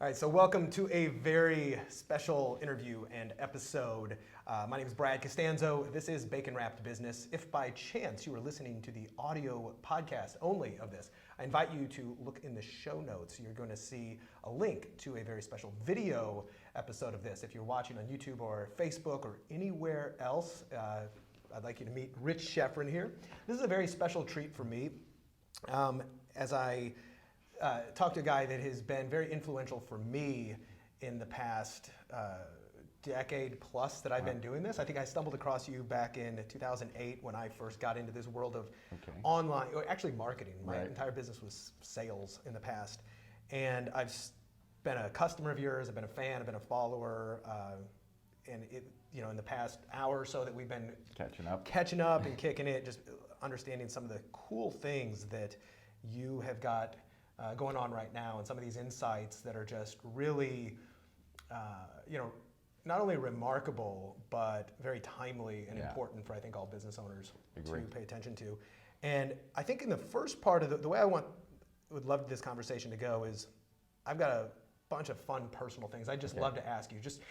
All right, so welcome to a very special interview and episode. My name is Brad Costanzo. This is Bacon Wrapped Business. If by chance you are listening to the audio podcast only of this, I invite you to look in the show notes. You're going to see a link to a very special video episode of this. If you're watching on YouTube or Facebook or anywhere else, I'd like you to meet Rich Schefren here. This is a very special treat for me. As I talked to a guy that has been very influential for me in the past decade plus that I've been doing this. I think I stumbled across you back in 2008 when I first got into this world of online, or actually marketing. My entire business was sales in the past. And I've been a customer of yours, I've been a fan, I've been a follower. And in the past hour or so that we've been catching up and kicking it, just understanding some of the cool things that you have got going on right now, and some of these insights that are just really, not only remarkable, but very timely and important for, I think, all business owners to pay attention to. And I think in the first part of the way I would love this conversation to go is, I've got a bunch of fun personal things I'd just love to ask you. Just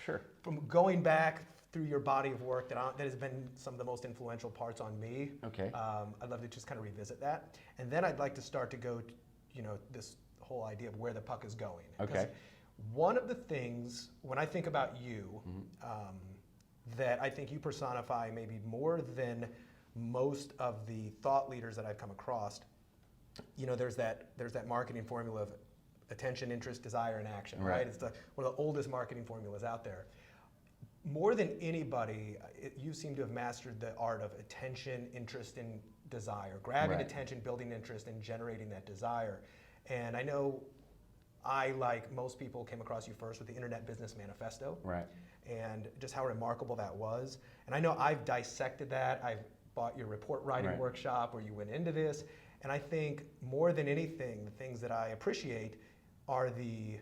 from going back through your body of work that has been some of the most influential parts on me. I'd love to just kind of revisit that. And then I'd like to start to go this whole idea of where the puck is going. One of the things, when I think about you, that I think you personify maybe more than most of the thought leaders that I've come across, there's that marketing formula of attention, interest, desire, and action, right? It's one of the oldest marketing formulas out there. More than anybody, you seem to have mastered the art of attention, interest, and desire. Grabbing attention, building interest, and generating that desire. And I know I, like most people, came across you first with the Internet Business Manifesto. And just how remarkable that was. And I know I've dissected that. I've bought your report writing workshop where you went into this. And I think more than anything, the things that I appreciate are the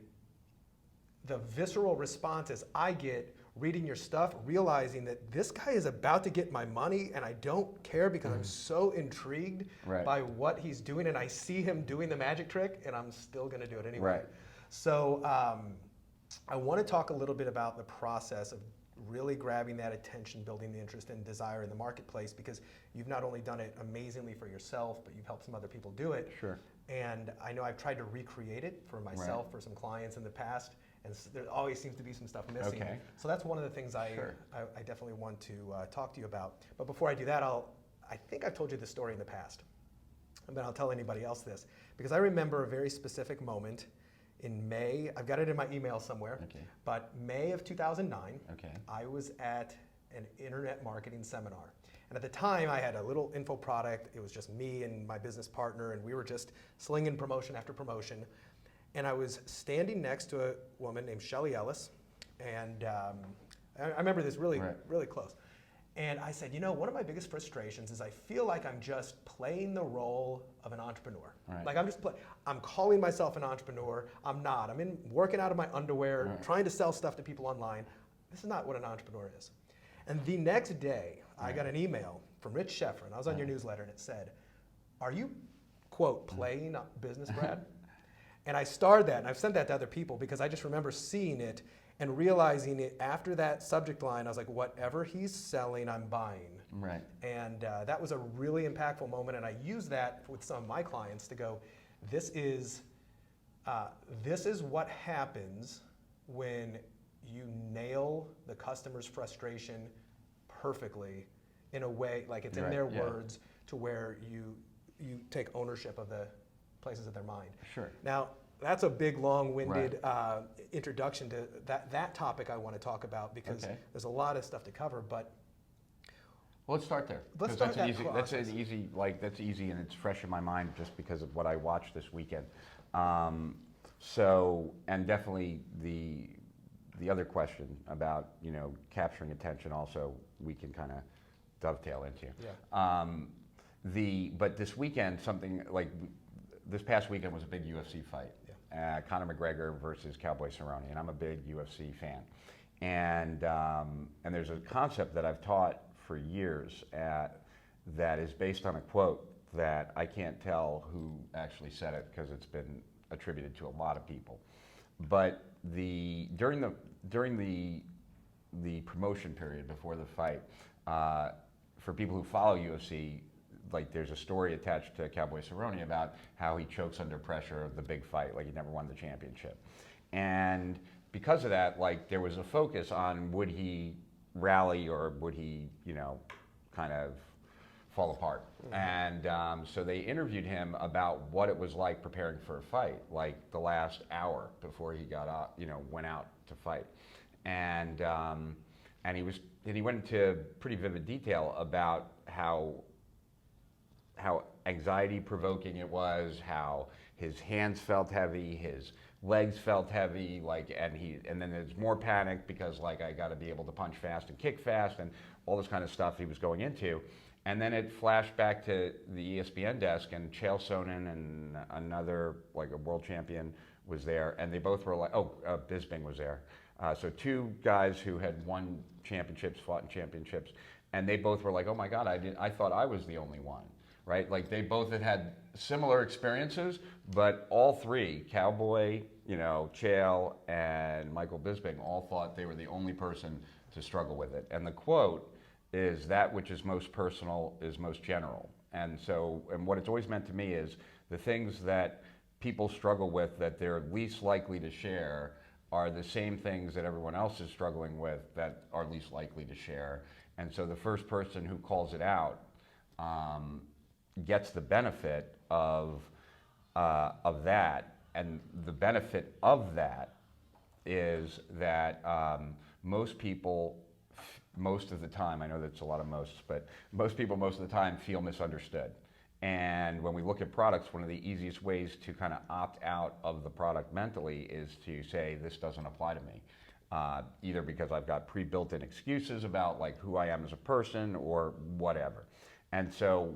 visceral responses I get reading your stuff, realizing that this guy is about to get my money and I don't care because I'm so intrigued by what he's doing, and I see him doing the magic trick and I'm still going to do it anyway. So I want to talk a little bit about the process of really grabbing that attention, building the interest and desire in the marketplace, because you've not only done it amazingly for yourself, but you've helped some other people do it. And I know I've tried to recreate it for myself, for some clients in the past, and there always seems to be some stuff missing. So that's one of the things I definitely want to talk to you about. But before I do that, I think I've told you this story in the past, and then I'll tell anybody else this, because I remember a very specific moment in May. I've got it in my email somewhere, but May of 2009, I was at an internet marketing seminar. And at the time, I had a little info product. It was just me and my business partner, and we were just slinging promotion after promotion. And I was standing next to a woman named Shelly Ellis, and I remember this really close. And I said, one of my biggest frustrations is I feel like I'm just playing the role of an entrepreneur. Like I'm calling myself an entrepreneur. I'm not. I'm working out of my underwear, trying to sell stuff to people online. This is not what an entrepreneur is. And the next day, I got an email from Rich Schefren. I was on your newsletter, and it said, "Are you, quote, playing business, Brad?" And I starred that, and I've sent that to other people because I just remember seeing it and realizing it after that subject line. I was like, whatever he's selling, I'm buying. And that was a really impactful moment, and I use that with some of my clients to go, this is what happens when you nail the customer's frustration perfectly in a way, like it's in their words, to where you take ownership of the places of their mind. Now, that's a big, long-winded introduction to that topic I want to talk about, because there's a lot of stuff to cover. But let's start there. Let's start that's easy, and it's fresh in my mind just because of what I watched this weekend. And definitely the other question about capturing attention also we can kind of dovetail into. But this weekend, something like this past weekend was a big UFC fight. Conor McGregor versus Cowboy Cerrone, and I'm a big UFC fan. And there's a concept that I've taught for years that is based on a quote that I can't tell who actually said it because it's been attributed to a lot of people. But during the promotion period before the fight, for people who follow UFC, like there's a story attached to Cowboy Cerrone about how he chokes under pressure of the big fight, like he never won the championship. And because of that, like there was a focus on would he rally or would he, kind of fall apart. And so they interviewed him about what it was like preparing for a fight, like the last hour before he got out, went out to fight. And he went into pretty vivid detail about how anxiety provoking it was, how his hands felt heavy, his legs felt heavy, and then there's more panic because like I got to be able to punch fast and kick fast and all this kind of stuff he was going into. And then it flashed back to the ESPN desk, and Chael Sonnen and another, like a world champion, was there, and they both were like, Bisping was there. So two guys who had won championships, fought in championships, and they both were like, oh my God, I thought I was the only one, right? Like they both had similar experiences, but all three, Cowboy, Chael, and Michael Bisping, all thought they were the only person to struggle with it. And the quote is, that which is most personal is most general. And what it's always meant to me is the things that people struggle with that they're least likely to share are the same things that everyone else is struggling with that are least likely to share. And so the first person who calls it out gets the benefit of that. And the benefit of that is that most people, most of the time, I know that's a lot of mosts, but most people most of the time feel misunderstood. And when we look at products, one of the easiest ways to kind of opt out of the product mentally is to say, this doesn't apply to me. Either because I've got pre-built-in excuses about like who I am as a person or whatever. And so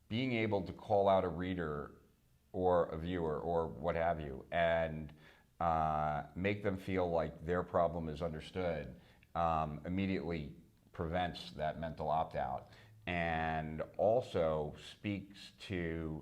being able to call out a reader or a viewer or what have you and make them feel like their problem is understood immediately prevents that mental opt-out, and also speaks to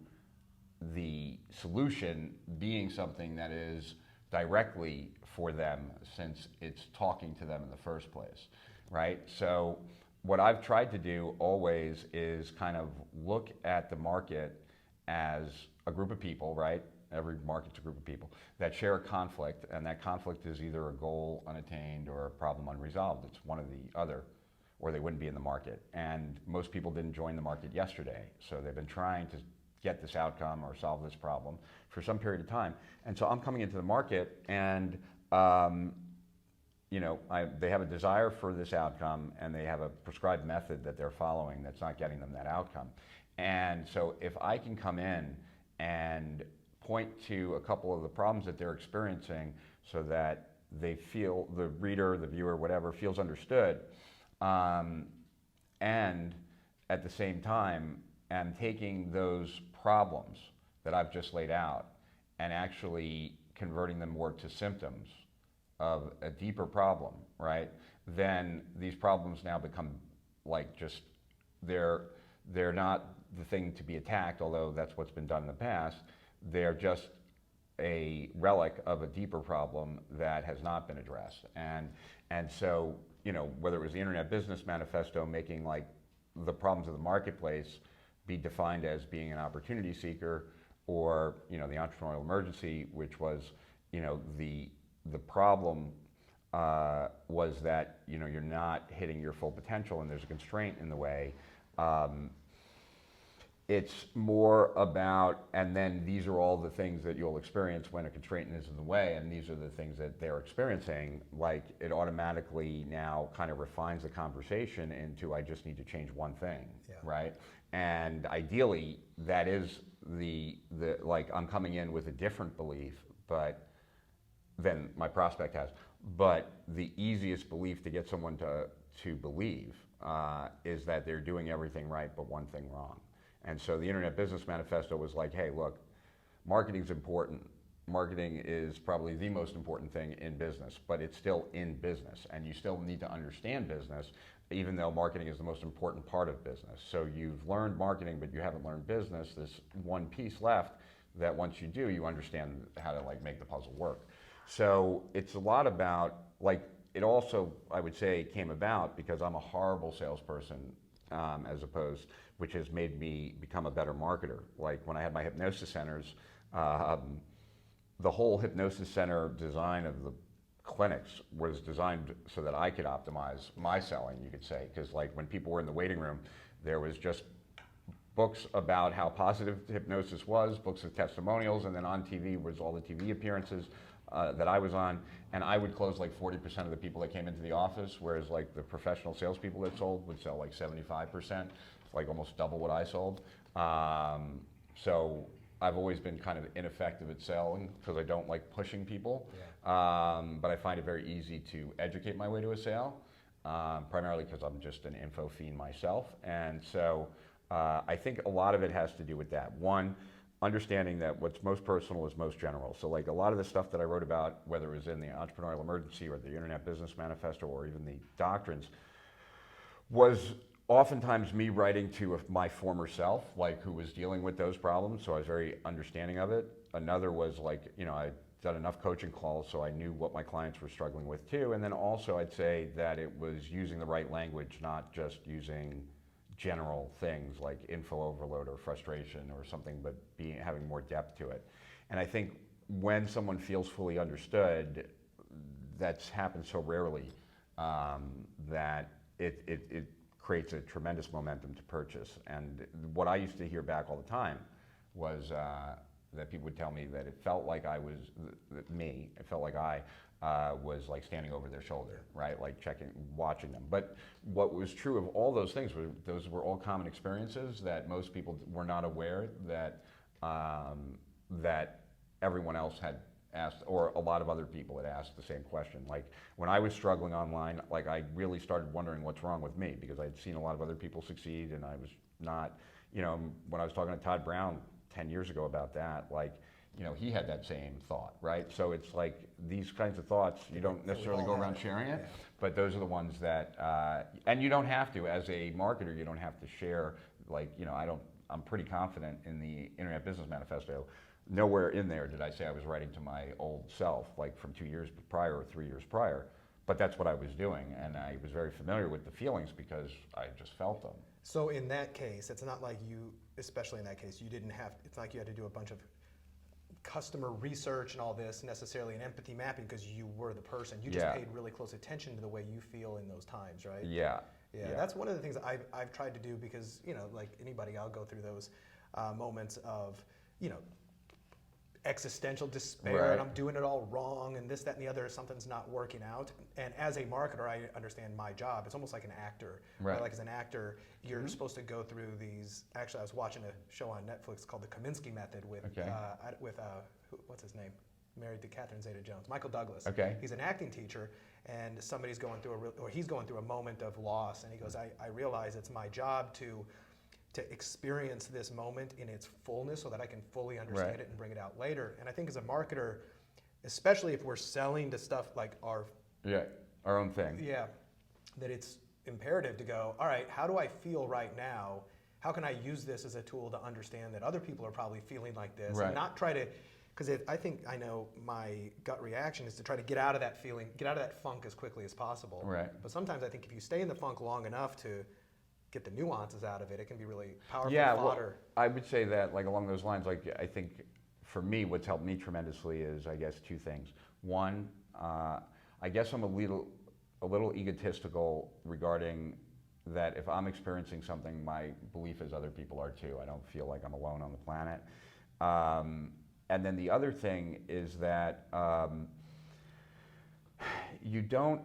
the solution being something that is directly for them, since it's talking to them in the first place, right? So what I've tried to do always is kind of look at the market as a group of people, right? Every market's a group of people that share a conflict, and that conflict is either a goal unattained or a problem unresolved. It's one or the other, or they wouldn't be in the market. And most people didn't join the market yesterday, so they've been trying to get this outcome or solve this problem for some period of time. And so I'm coming into the market, and they have a desire for this outcome, and they have a prescribed method that they're following that's not getting them that outcome. And so if I can come in and point to a couple of the problems that they're experiencing so that they feel, the reader, the viewer, whatever, feels understood, and at the same time, am taking those problems that I've just laid out and actually converting them more to symptoms of a deeper problem, right? Then these problems now become like just, they're not the thing to be attacked, although that's what's been done in the past. They're just a relic of a deeper problem that has not been addressed. And so, whether it was the Internet Business Manifesto making like the problems of the marketplace be defined as being an opportunity seeker, or, the entrepreneurial emergency, which was, the problem was that, you're not hitting your full potential and there's a constraint in the way. It's more about, and then these are all the things that you'll experience when a constraint is in the way, and these are the things that they're experiencing. Like, it automatically now kind of refines the conversation into, I just need to change one thing, right? And ideally, that is the like, I'm coming in with a different belief, but than my prospect has. But the easiest belief to get someone to believe is that they're doing everything right but one thing wrong. And so the Internet Business Manifesto was like, hey, look, marketing's important. Marketing is probably the most important thing in business, but it's still in business, and you still need to understand business, even though marketing is the most important part of business. So you've learned marketing, but you haven't learned business. There's one piece left that once you do, you understand how to like make the puzzle work. So it's a lot about, like, it also, I would say, came about because I'm a horrible salesperson, as opposed, which has made me become a better marketer. Like when I had my hypnosis centers, the whole hypnosis center design of the clinics was designed so that I could optimize my selling, you could say, because like when people were in the waiting room, there was just books about how positive hypnosis was, books of testimonials, and then on TV was all the TV appearances that I was on, and I would close like 40% of the people that came into the office, whereas like the professional salespeople that sold would sell like 75%, like almost double what I sold. So I've always been kind of ineffective at selling because I don't like pushing people, but I find it very easy to educate my way to a sale, primarily because I'm just an info fiend myself, and so I think a lot of it has to do with that. One, understanding that what's most personal is most general. So like a lot of the stuff that I wrote about, whether it was in the Entrepreneurial Emergency or the Internet Business Manifesto or even the doctrines, was oftentimes me writing to my former self, like who was dealing with those problems, so I was very understanding of it. Another was like, you know, I'd done enough coaching calls so I knew what my clients were struggling with too. And then also I'd say that it was using the right language, not just using general things like info overload or frustration or something, but having more depth to it. And I think when someone feels fully understood, that's happened so rarely, that it creates a tremendous momentum to purchase. And what I used to hear back all the time was that people would tell me that it felt like I was it felt like I was like standing over their shoulder, right? Like watching them. But what was true of all those things were those were all common experiences that most people were not aware that that everyone else had asked, or a lot of other people had asked the same question. Like when I was struggling online, like I really started wondering what's wrong with me, because I'd seen a lot of other people succeed and I was not, you know, when I was talking to Todd Brown 10 years ago about that, like, you know, he had that same thought, right? So it's like these kinds of thoughts, you don't necessarily go around sharing it, but those are the ones that, and you don't have to, as a marketer, you don't have to share, like, you know, I'm pretty confident in the Internet Business Manifesto. Nowhere in there did I say I was writing to my old self, like from 2 years prior or 3 years prior, but that's what I was doing, and I was very familiar with the feelings because I just felt them. So in that case, it's not like you, especially in that case, you didn't have, it's not like you had to do a bunch of customer research and all this, necessarily an empathy mapping, because you were the person. You just paid really close attention to the way you feel in those times, right? Yeah. That's one of the things I've tried to do, because, you know, like anybody, I'll go through those moments of, you know, existential despair, and I'm doing it all wrong, and this, that, and the other, something's not working out. And as a marketer, I understand my job. It's almost like an actor. Right? Like as an actor, you're supposed to go through these. Actually, I was watching a show on Netflix called The Kaminsky Method with what's his name? Married to Catherine Zeta-Jones, Michael Douglas. He's an acting teacher, and somebody's going through he's going through a moment of loss, and he goes, I realize it's my job to experience this moment in its fullness so that I can fully understand it and bring it out later. And I think as a marketer, especially if we're selling to stuff like our own thing. That it's imperative to go, all right, how do I feel right now? How can I use this as a tool to understand that other people are probably feeling like this, and not try to, because I think I know my gut reaction is to try to get out of that feeling, get out of that funk as quickly as possible. But sometimes I think if you stay in the funk long enough to get the nuances out of it, it can be really powerful fodder. Well, I would say that, like along those lines, like I think for me, what's helped me tremendously is, I guess, two things. One, I guess I'm a little egotistical regarding that if I'm experiencing something, my belief is other people are too. I don't feel like I'm alone on the planet. And then the other thing is that you don't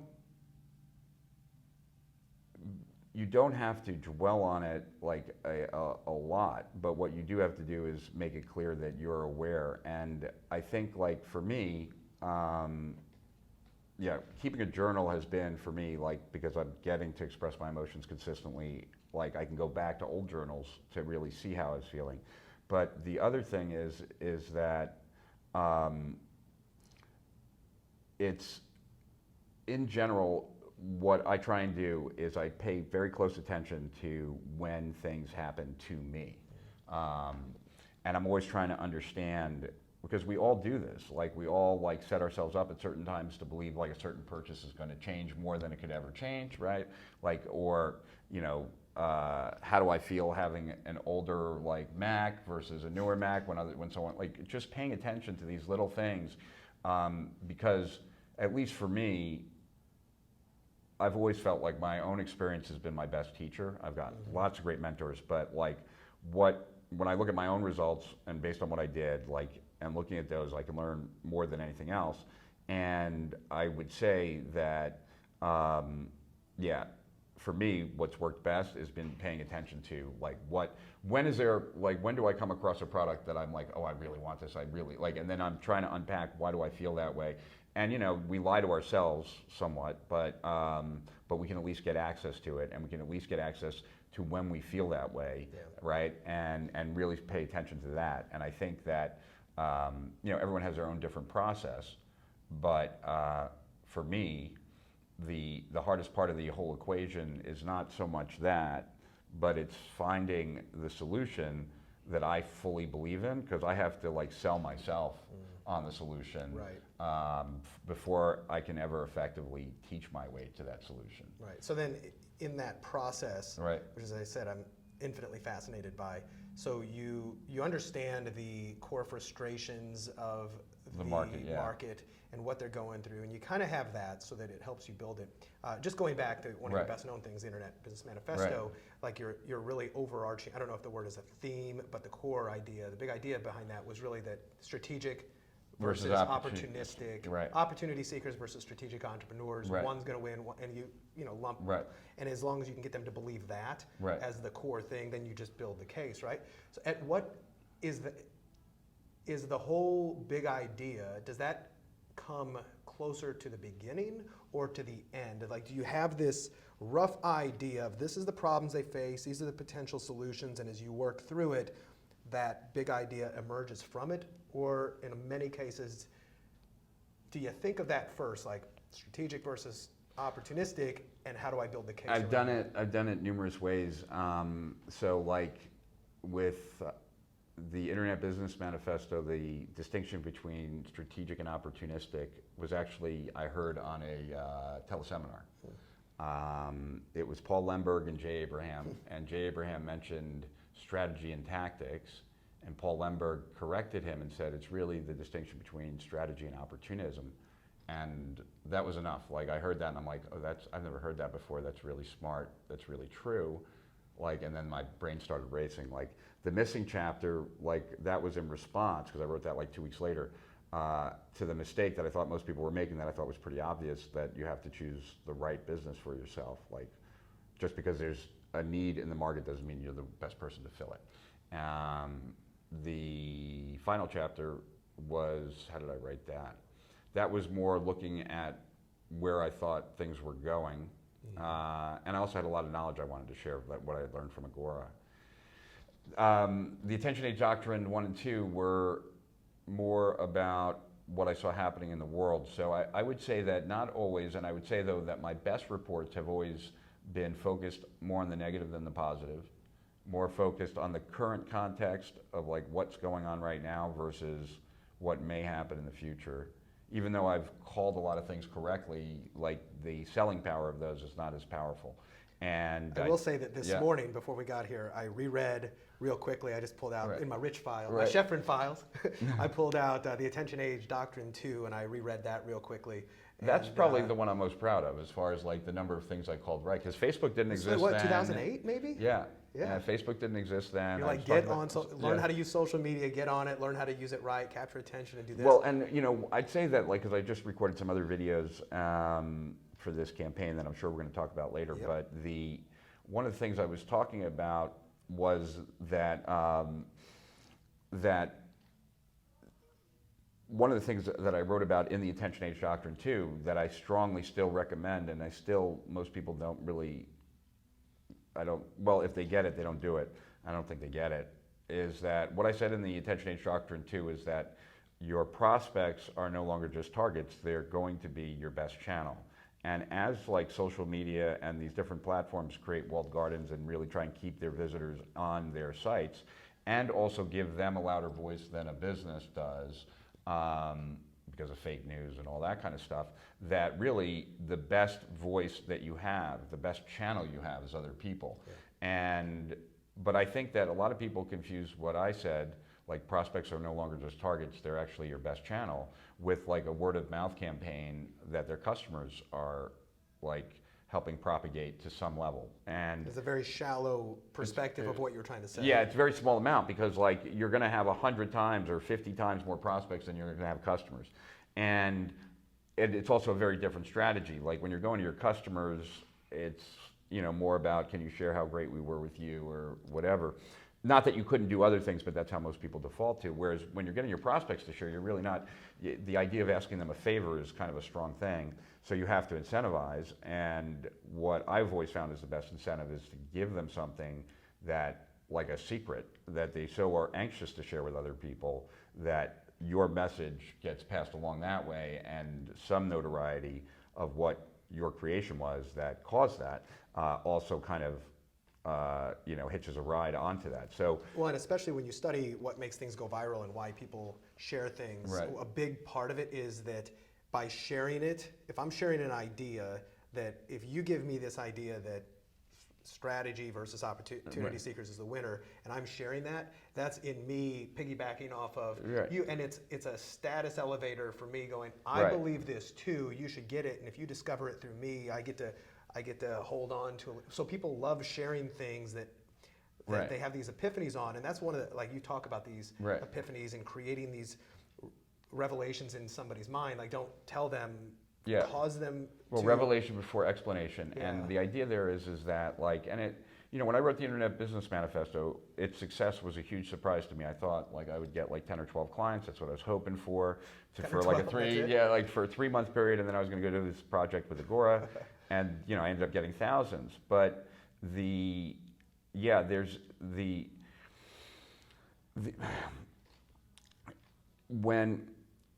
have to dwell on it like a lot, but what you do have to do is make it clear that you're aware. And I think, like for me, keeping a journal has been for me, like, because I'm getting to express my emotions consistently, like I can go back to old journals to really see how I was feeling. But the other thing is that it's, in general, what I try and do is I pay very close attention to when things happen to me. And I'm always trying to understand because we all do this. Like we all like set ourselves up at certain times to believe like a certain purchase is going to change more than it could ever change, right? Like, or how do I feel having an older like Mac versus a newer Mac when someone like just paying attention to these little things, because at least for me, I've always felt like my own experience has been my best teacher. I've got lots of great mentors, but like when I look at my own results and based on what I did, like, and looking at those, I can learn more than anything else. And I would say that, for me, what's worked best has been paying attention to like when do I come across a product that I'm like, oh, I really want this, I really like, and then I'm trying to unpack why do I feel that way. And we lie to ourselves somewhat, but we can at least get access to it, and we can at least get access to when we feel that way, right? And really pay attention to that. And I think that everyone has their own different process, but for me, the hardest part of the whole equation is not so much that, but it's finding the solution that I fully believe in, because I have to like sell myself on the solution, right. Before I can ever effectively teach my way to that solution. Right. So then in that process, right. which as I said, I'm infinitely fascinated by, so you understand the core frustrations of the market and what they're going through, and you kind of have that so that it helps you build it. Just going back to one of your best known things, the Internet Business Manifesto, like your really overarching, I don't know if the word is a theme, but the core idea, the big idea behind that was really that strategic versus opportunistic, opportunity seekers versus strategic entrepreneurs. One's going to win, and you lump. And as long as you can get them to believe that as the core thing, then you just build the case, right? So, at what is the whole big idea? Does that come closer to the beginning or to the end? Like, do you have this rough idea of this is the problems they face, these are the potential solutions, and as you work through it, that big idea emerges from it? Or in many cases, do you think of that first, like strategic versus opportunistic, and how do I build the case? I've done it numerous ways. So like with the Internet Business Manifesto, the distinction between strategic and opportunistic was actually, I heard on a teleseminar. It was Paul Lemberg and Jay Abraham, and Jay Abraham mentioned strategy and tactics, and Paul Lemberg corrected him and said it's really the distinction between strategy and opportunism. And that was enough. Like, I heard that and I'm like, oh, I've never heard that before. That's really smart. That's really true. Like, and then my brain started racing. Like, the missing chapter, like, that was in response, because I wrote that like 2 weeks later, to the mistake that I thought most people were making, that I thought was pretty obvious, that you have to choose the right business for yourself. Like, just because there's a need in the market doesn't mean you're the best person to fill it. The final chapter was, how did I write that? That was more looking at where I thought things were going. And I also had a lot of knowledge I wanted to share, like what I had learned from Agora. The Attention Age Doctrine 1 and 2 were more about what I saw happening in the world. So I would say that not always, and I would say though that my best reports have always been focused more on the negative than the positive, more focused on the current context of like what's going on right now versus what may happen in the future. Even though I've called a lot of things correctly, like the selling power of those is not as powerful. And I will say that this morning, before we got here, I reread real quickly. I just pulled out in my rich file, my Schefren files. I pulled out the Attention Age Doctrine 2, and I reread that real quickly. That's probably the one I'm most proud of, as far as like the number of things I called right, because Facebook didn't exist what, then. 2008 maybe? Yeah. Facebook didn't exist then. You're like, learn how to use social media, get on it, learn how to use it right, capture attention, and do this. Well, and I'd say that, like, because I just recorded some other videos for this campaign that I'm sure we're going to talk about later. But one of the things I was talking about was that one of the things that I wrote about in the Attention Age Doctrine 2 that I strongly still recommend, and most people don't really, if they get it, they don't do it. I don't think they get it, is that what I said in the Attention Age Doctrine 2 is that your prospects are no longer just targets, they're going to be your best channel. And as like social media and these different platforms create walled gardens and really try and keep their visitors on their sites, and also give them a louder voice than a business does, because of fake news and all that kind of stuff, that really the best voice that you have, the best channel you have is other people. But I think that a lot of people confuse what I said, like prospects are no longer just targets, they're actually your best channel, with like a word of mouth campaign that their customers are like helping propagate to some level. And it's a very shallow perspective of what you're trying to say. Yeah, it's a very small amount, because like you're going to have 100 times or 50 times more prospects than you're going to have customers. And it's also a very different strategy. Like when you're going to your customers, it's, you know, more about, can you share how great we were with you or whatever. Not that you couldn't do other things, but that's how most people default to. Whereas when you're getting your prospects to share, you're really not, the idea of asking them a favor is kind of a strong thing. So you have to incentivize. And what I've always found is the best incentive is to give them something that, like a secret, that they so are anxious to share with other people that your message gets passed along that way, and some notoriety of what your creation was that caused that also kind of you know, hitches a ride onto that. So, well, and especially when you study what makes things go viral and why people share things, right. A big part of it is that by sharing it, if I'm sharing an idea, that if you give me this idea that strategy versus opportunity right. seekers is the winner, and I'm sharing that, that's in me piggybacking off of right. you, and it's a status elevator for me going, I right. believe this too, you should get it, and if you discover it through me, I get to hold on to it. So people love sharing things that right. they have these epiphanies on, and that's one of the, like you talk about these right. epiphanies and creating these revelations in somebody's mind. Like, don't tell them, yeah. cause them well, to... revelation before explanation. Yeah. And the idea there is that, like, and it, you know, when I wrote the Internet Business Manifesto, its success was a huge surprise to me. I thought like I would get like 10 or 12 clients. That's what I was hoping for like a 3-month period, and then I was going to go do this project with Agora, and you know, I ended up getting thousands. But there's when,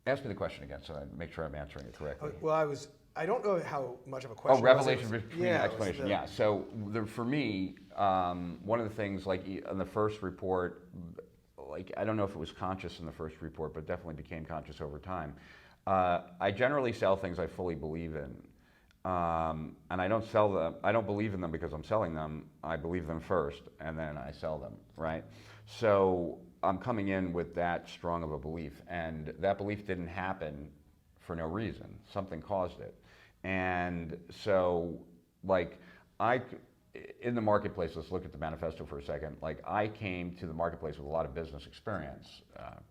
ask me the question again so I make sure I'm answering it correctly. Well, I don't know how much of a question. Oh, revelation between yeah, explanation. Yeah. So for me, one of the things, like in the first report, like I don't know if it was conscious in the first report, but definitely became conscious over time. I generally sell things I fully believe in, and I don't sell them. I don't believe in them because I'm selling them. I believe them first, and then I sell them. Right. So I'm coming in with that strong of a belief, and that belief didn't happen for no reason. Something caused it. And so, like, in the marketplace, let's look at the manifesto for a second. Like, I came to the marketplace with a lot of business experience.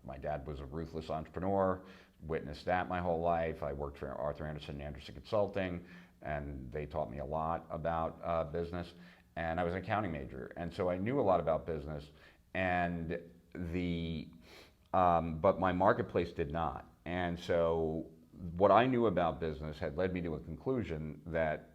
My dad was a ruthless entrepreneur, witnessed that my whole life. I worked for Arthur Andersen and Andersen Consulting, and they taught me a lot about business. And I was an accounting major, and so I knew a lot about business. And but my marketplace did not. And so what I knew about business had led me to a conclusion that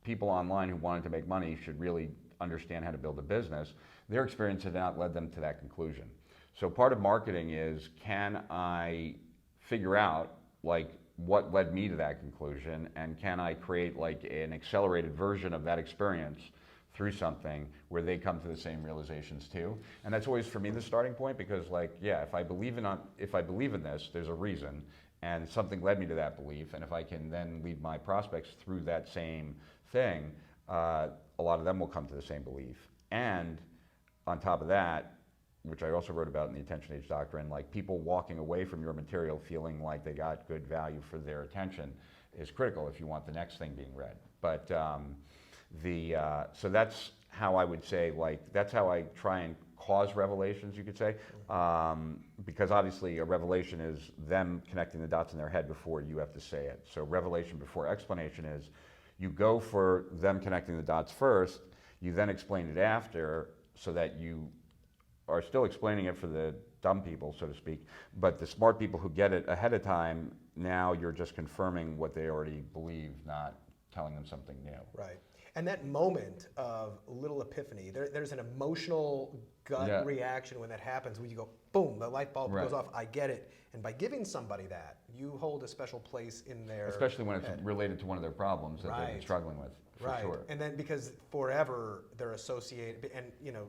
people online who wanted to make money should really understand how to build a business. Their experience had not led them to that conclusion. So part of marketing is, can I figure out like what led me to that conclusion, and can I create like an accelerated version of that experience through something where they come to the same realizations too. And that's always for me the starting point, because like, yeah, if I believe in this, there's a reason, and something led me to that belief, and if I can then lead my prospects through that same thing, a lot of them will come to the same belief. And on top of that, which I also wrote about in the Attention Age Doctrine, like people walking away from your material feeling like they got good value for their attention is critical if you want the next thing being read. But so that's how I would say, like, that's how I try and cause revelations, you could say, because obviously a revelation is them connecting the dots in their head before you have to say it. So revelation before explanation is, you go for them connecting the dots first, you then explain it after, so that you are still explaining it for the dumb people, so to speak, but the smart people who get it ahead of time, now you're just confirming what they already believe, not telling them something new. Right. And that moment of little epiphany, there's an emotional gut reaction when that happens, when you go, boom, the light bulb goes off, I get it. And by giving somebody that, you hold a special place in their Especially when head. it's related to one of their problems that they've been struggling with, for sure. And then because forever they're associated, and you know,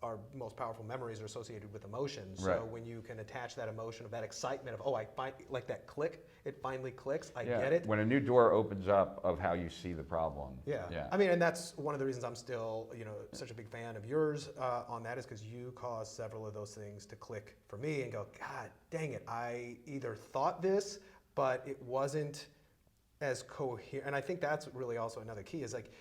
our most powerful memories are associated with emotions. Right. So when you can attach that emotion of that excitement of, like that click, it finally clicks, I get it. When a new door opens up of how you see the problem. Yeah. I mean, and that's one of the reasons I'm still, such a big fan of yours on that, is because you caused several of those things to click for me and go, God dang it, I either thought this, but it wasn't as coherent. And I think that's really also another key, is like,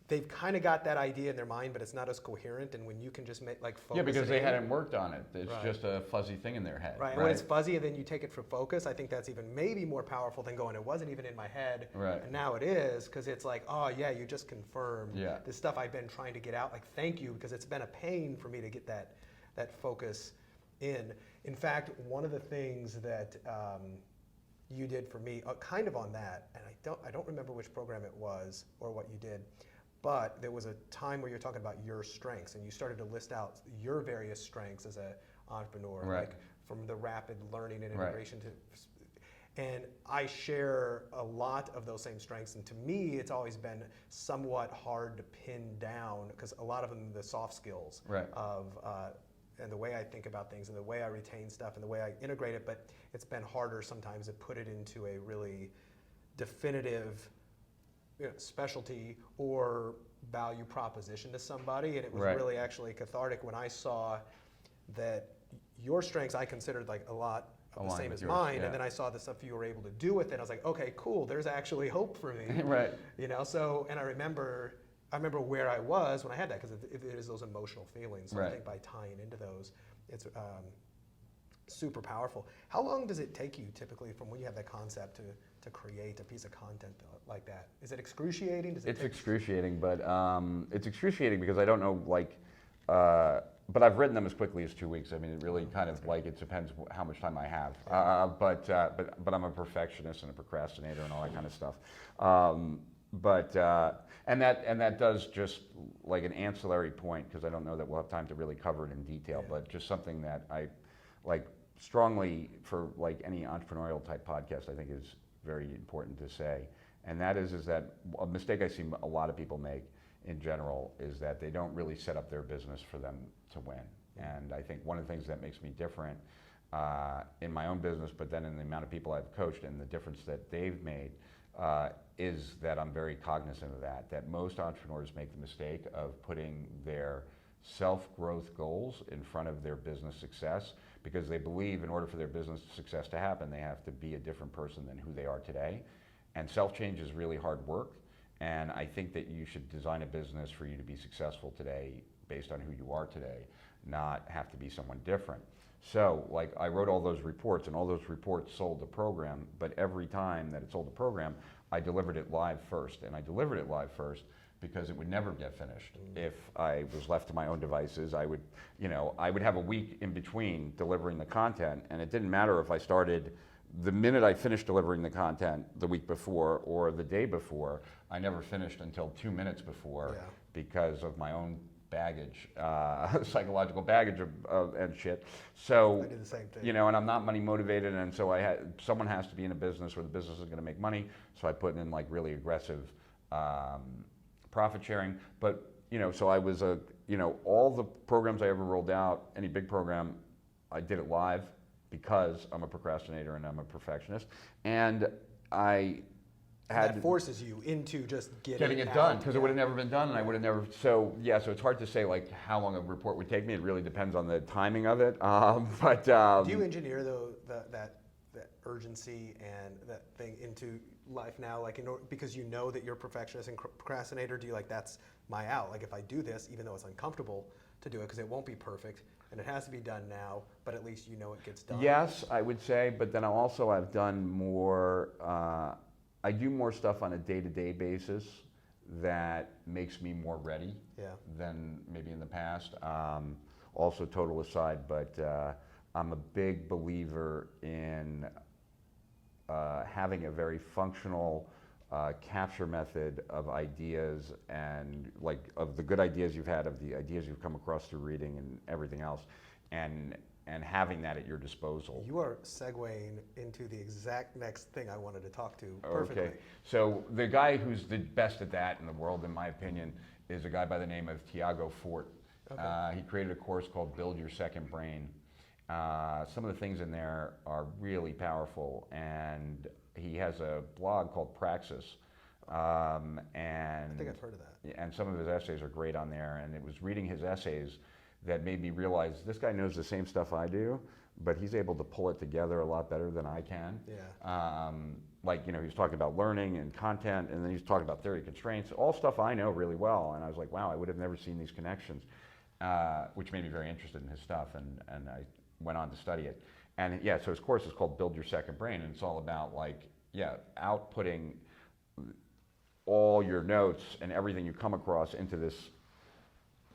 they've kind of got that idea in their mind, but it's not as coherent. And when you can just make focus. Yeah, because they hadn't worked on it. It's just a fuzzy thing in their head. Right. And when it's fuzzy and then you take it for focus, I think that's even maybe more powerful than going, it wasn't even in my head. Right. And now it is, because it's like, oh yeah, you just confirmed the stuff I've been trying to get out. Like, thank you, because it's been a pain for me to get that focus in. In fact, one of the things that you did for me, kind of on that, and I don't remember which program it was or what you did, but there was a time where you're talking about your strengths, and you started to list out your various strengths as an entrepreneur, like from the rapid learning and integration to. And I share a lot of those same strengths, and to me, it's always been somewhat hard to pin down, because a lot of them are the soft skills of and the way I think about things and the way I retain stuff and the way I integrate it. But it's been harder sometimes to put it into a really definitive specialty or value proposition to somebody. And it was really actually cathartic when I saw that your strengths I considered like a lot of the same as mine, and then I saw the stuff you were able to do with it. I was like, okay, cool, there's actually hope for me. So, and I remember where I was when I had that, because it is those emotional feelings. So I think by tying into those, it's super powerful. How long does it take you typically from when you have that concept to create a piece of content like that? Is it excruciating? It's excruciating, but it's excruciating because I don't know, but I've written them as quickly as 2 weeks. I mean, it really kind of it depends how much time I have. But I'm a perfectionist and a procrastinator and all that kind of stuff. And that does just like an ancillary point, because I don't know that we'll have time to really cover it in detail, but just something that I like strongly for like any entrepreneurial type podcast, I think is very important to say. And that is that a mistake I see a lot of people make in general is that they don't really set up their business for them to win. And I think one of the things that makes me different in my own business, but then in the amount of people I've coached and the difference that they've made, is that I'm very cognizant of that most entrepreneurs make the mistake of putting their self-growth goals in front of their business success, because they believe in order for their business success to happen, they have to be a different person than who they are today. And self-change is really hard work. And I think that you should design a business for you to be successful today based on who you are today, not have to be someone different. So like I wrote all those reports, and all those reports sold the program, but every time that it sold the program, I delivered it live first. And I delivered it live first because it would never get finished. If I was left to my own devices, I would have a week in between delivering the content, and it didn't matter if I started the minute I finished delivering the content the week before or the day before. I never finished until 2 minutes before because of my own baggage, psychological baggage and shit. So, I did the same thing. And I'm not money motivated, and so someone has to be in a business where the business is going to make money. So I put in like really aggressive profit sharing. But so I was all the programs I ever rolled out, any big program, I did it live because I'm a procrastinator and I'm a perfectionist, and that forces you into just getting it done, because it would have never been done, and I would have never. So it's hard to say like how long a report would take me. It really depends on the timing of it. But do you engineer that urgency and that thing into life now, like because you know that you're a perfectionist and procrastinator? Do you like, that's my out? Like, if I do this, even though it's uncomfortable to do it because it won't be perfect and it has to be done now, but at least it gets done. Yes, I would say, but then I've done more. I do more stuff on a day-to-day basis that makes me more ready than maybe in the past. Also, total aside, but I'm a big believer in having a very functional capture method of ideas, and like of the good ideas you've had, of the ideas you've come across through reading and everything else, and having that at your disposal. You are segueing into the exact next thing I wanted to talk to perfectly. Okay, so the guy who's the best at that in the world, in my opinion, is a guy by the name of Tiago Fort. Okay. He created a course called Build Your Second Brain. Some of the things in there are really powerful, and he has a blog called Praxis. And I think I've heard of that. And some of his essays are great on there, and it was reading his essays that made me realize this guy knows the same stuff I do, but he's able to pull it together a lot better than I can. Yeah. Like, he was talking about learning and content, and then he's talking about theory constraints, all stuff I know really well, and I was like, wow, I would have never seen these connections, which made me very interested in his stuff, and I went on to study it. And yeah, so his course is called Build Your Second Brain, and it's all about outputting all your notes and everything you come across into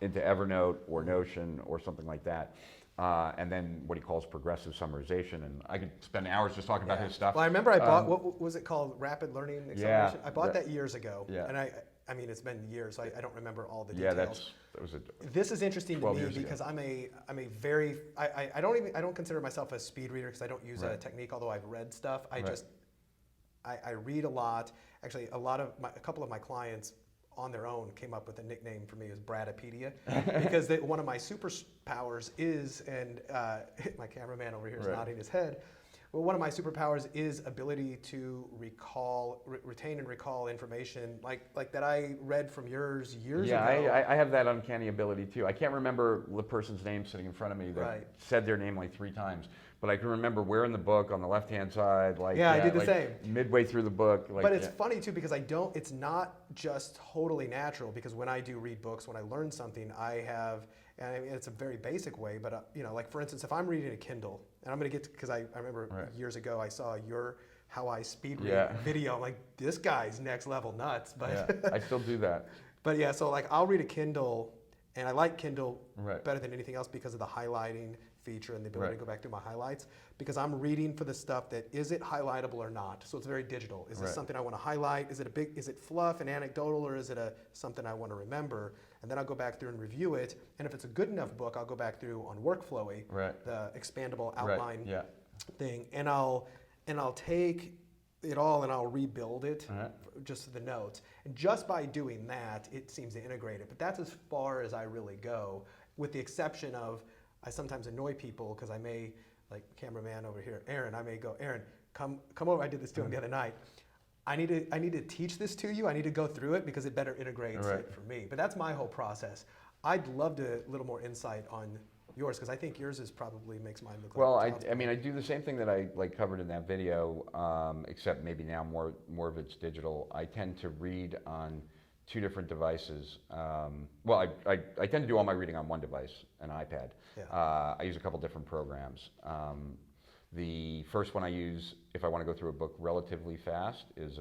Evernote or Notion or something like that. And then what he calls progressive summarization. And I could spend hours just talking about his stuff. Well, I remember I bought, what was it called? Rapid Learning Acceleration? I bought that years ago. Yeah. And I mean, it's been years, so I don't remember all the Yeah, details. This is interesting to me because ago. I'm a very, I don't consider myself a speed reader because I don't use a technique, although I've read stuff. I read a lot. Actually, a couple of my clients on their own came up with a nickname for me as Bradapedia because one of my superpowers is, and my cameraman over here is nodding his head, well, one of my superpowers is ability to retain and recall information like that I read from yours years ago. Yeah, I have that uncanny ability too. I can't remember the person's name sitting in front of me that said their name like 3 times, but I can remember where in the book on the left-hand side, I did the same. Midway through the book. But it's funny too because it's not just totally natural because when I do read books, when I learn something, and I mean, it's a very basic way, but like for instance, if I'm reading a Kindle, and I'm going to get to, because I remember years ago I saw your How I Speed Read video. I'm like, this guy's next level nuts. But I still do that. But yeah, so like I'll read a Kindle, and I like Kindle better than anything else because of the highlighting feature and the ability to go back through my highlights, because I'm reading for the stuff that is it highlightable or not. So it's very digital. Is this something I want to highlight? Is it fluff and anecdotal, or is it something I want to remember? And then I'll go back through and review it. And if it's a good enough book, I'll go back through on Workflowy, the expandable outline thing, and I'll take it all and I'll rebuild it, just the notes. And just by doing that, it seems to integrate it. But that's as far as I really go, with the exception of I sometimes annoy people because I may, like cameraman over here, Aaron, I may go, Aaron, come over. I did this to him the other night. I need to teach this to you. I need to go through it because it better integrates it for me. But that's my whole process. I'd love a little more insight on yours because I think yours probably makes mine look like I mean, I do the same thing that I covered in that video, except maybe now more of it's digital. I tend to read on 2 different devices. I tend to do all my reading on one device, an iPad. Yeah. I use a couple different programs. The first one I use if I want to go through a book relatively fast is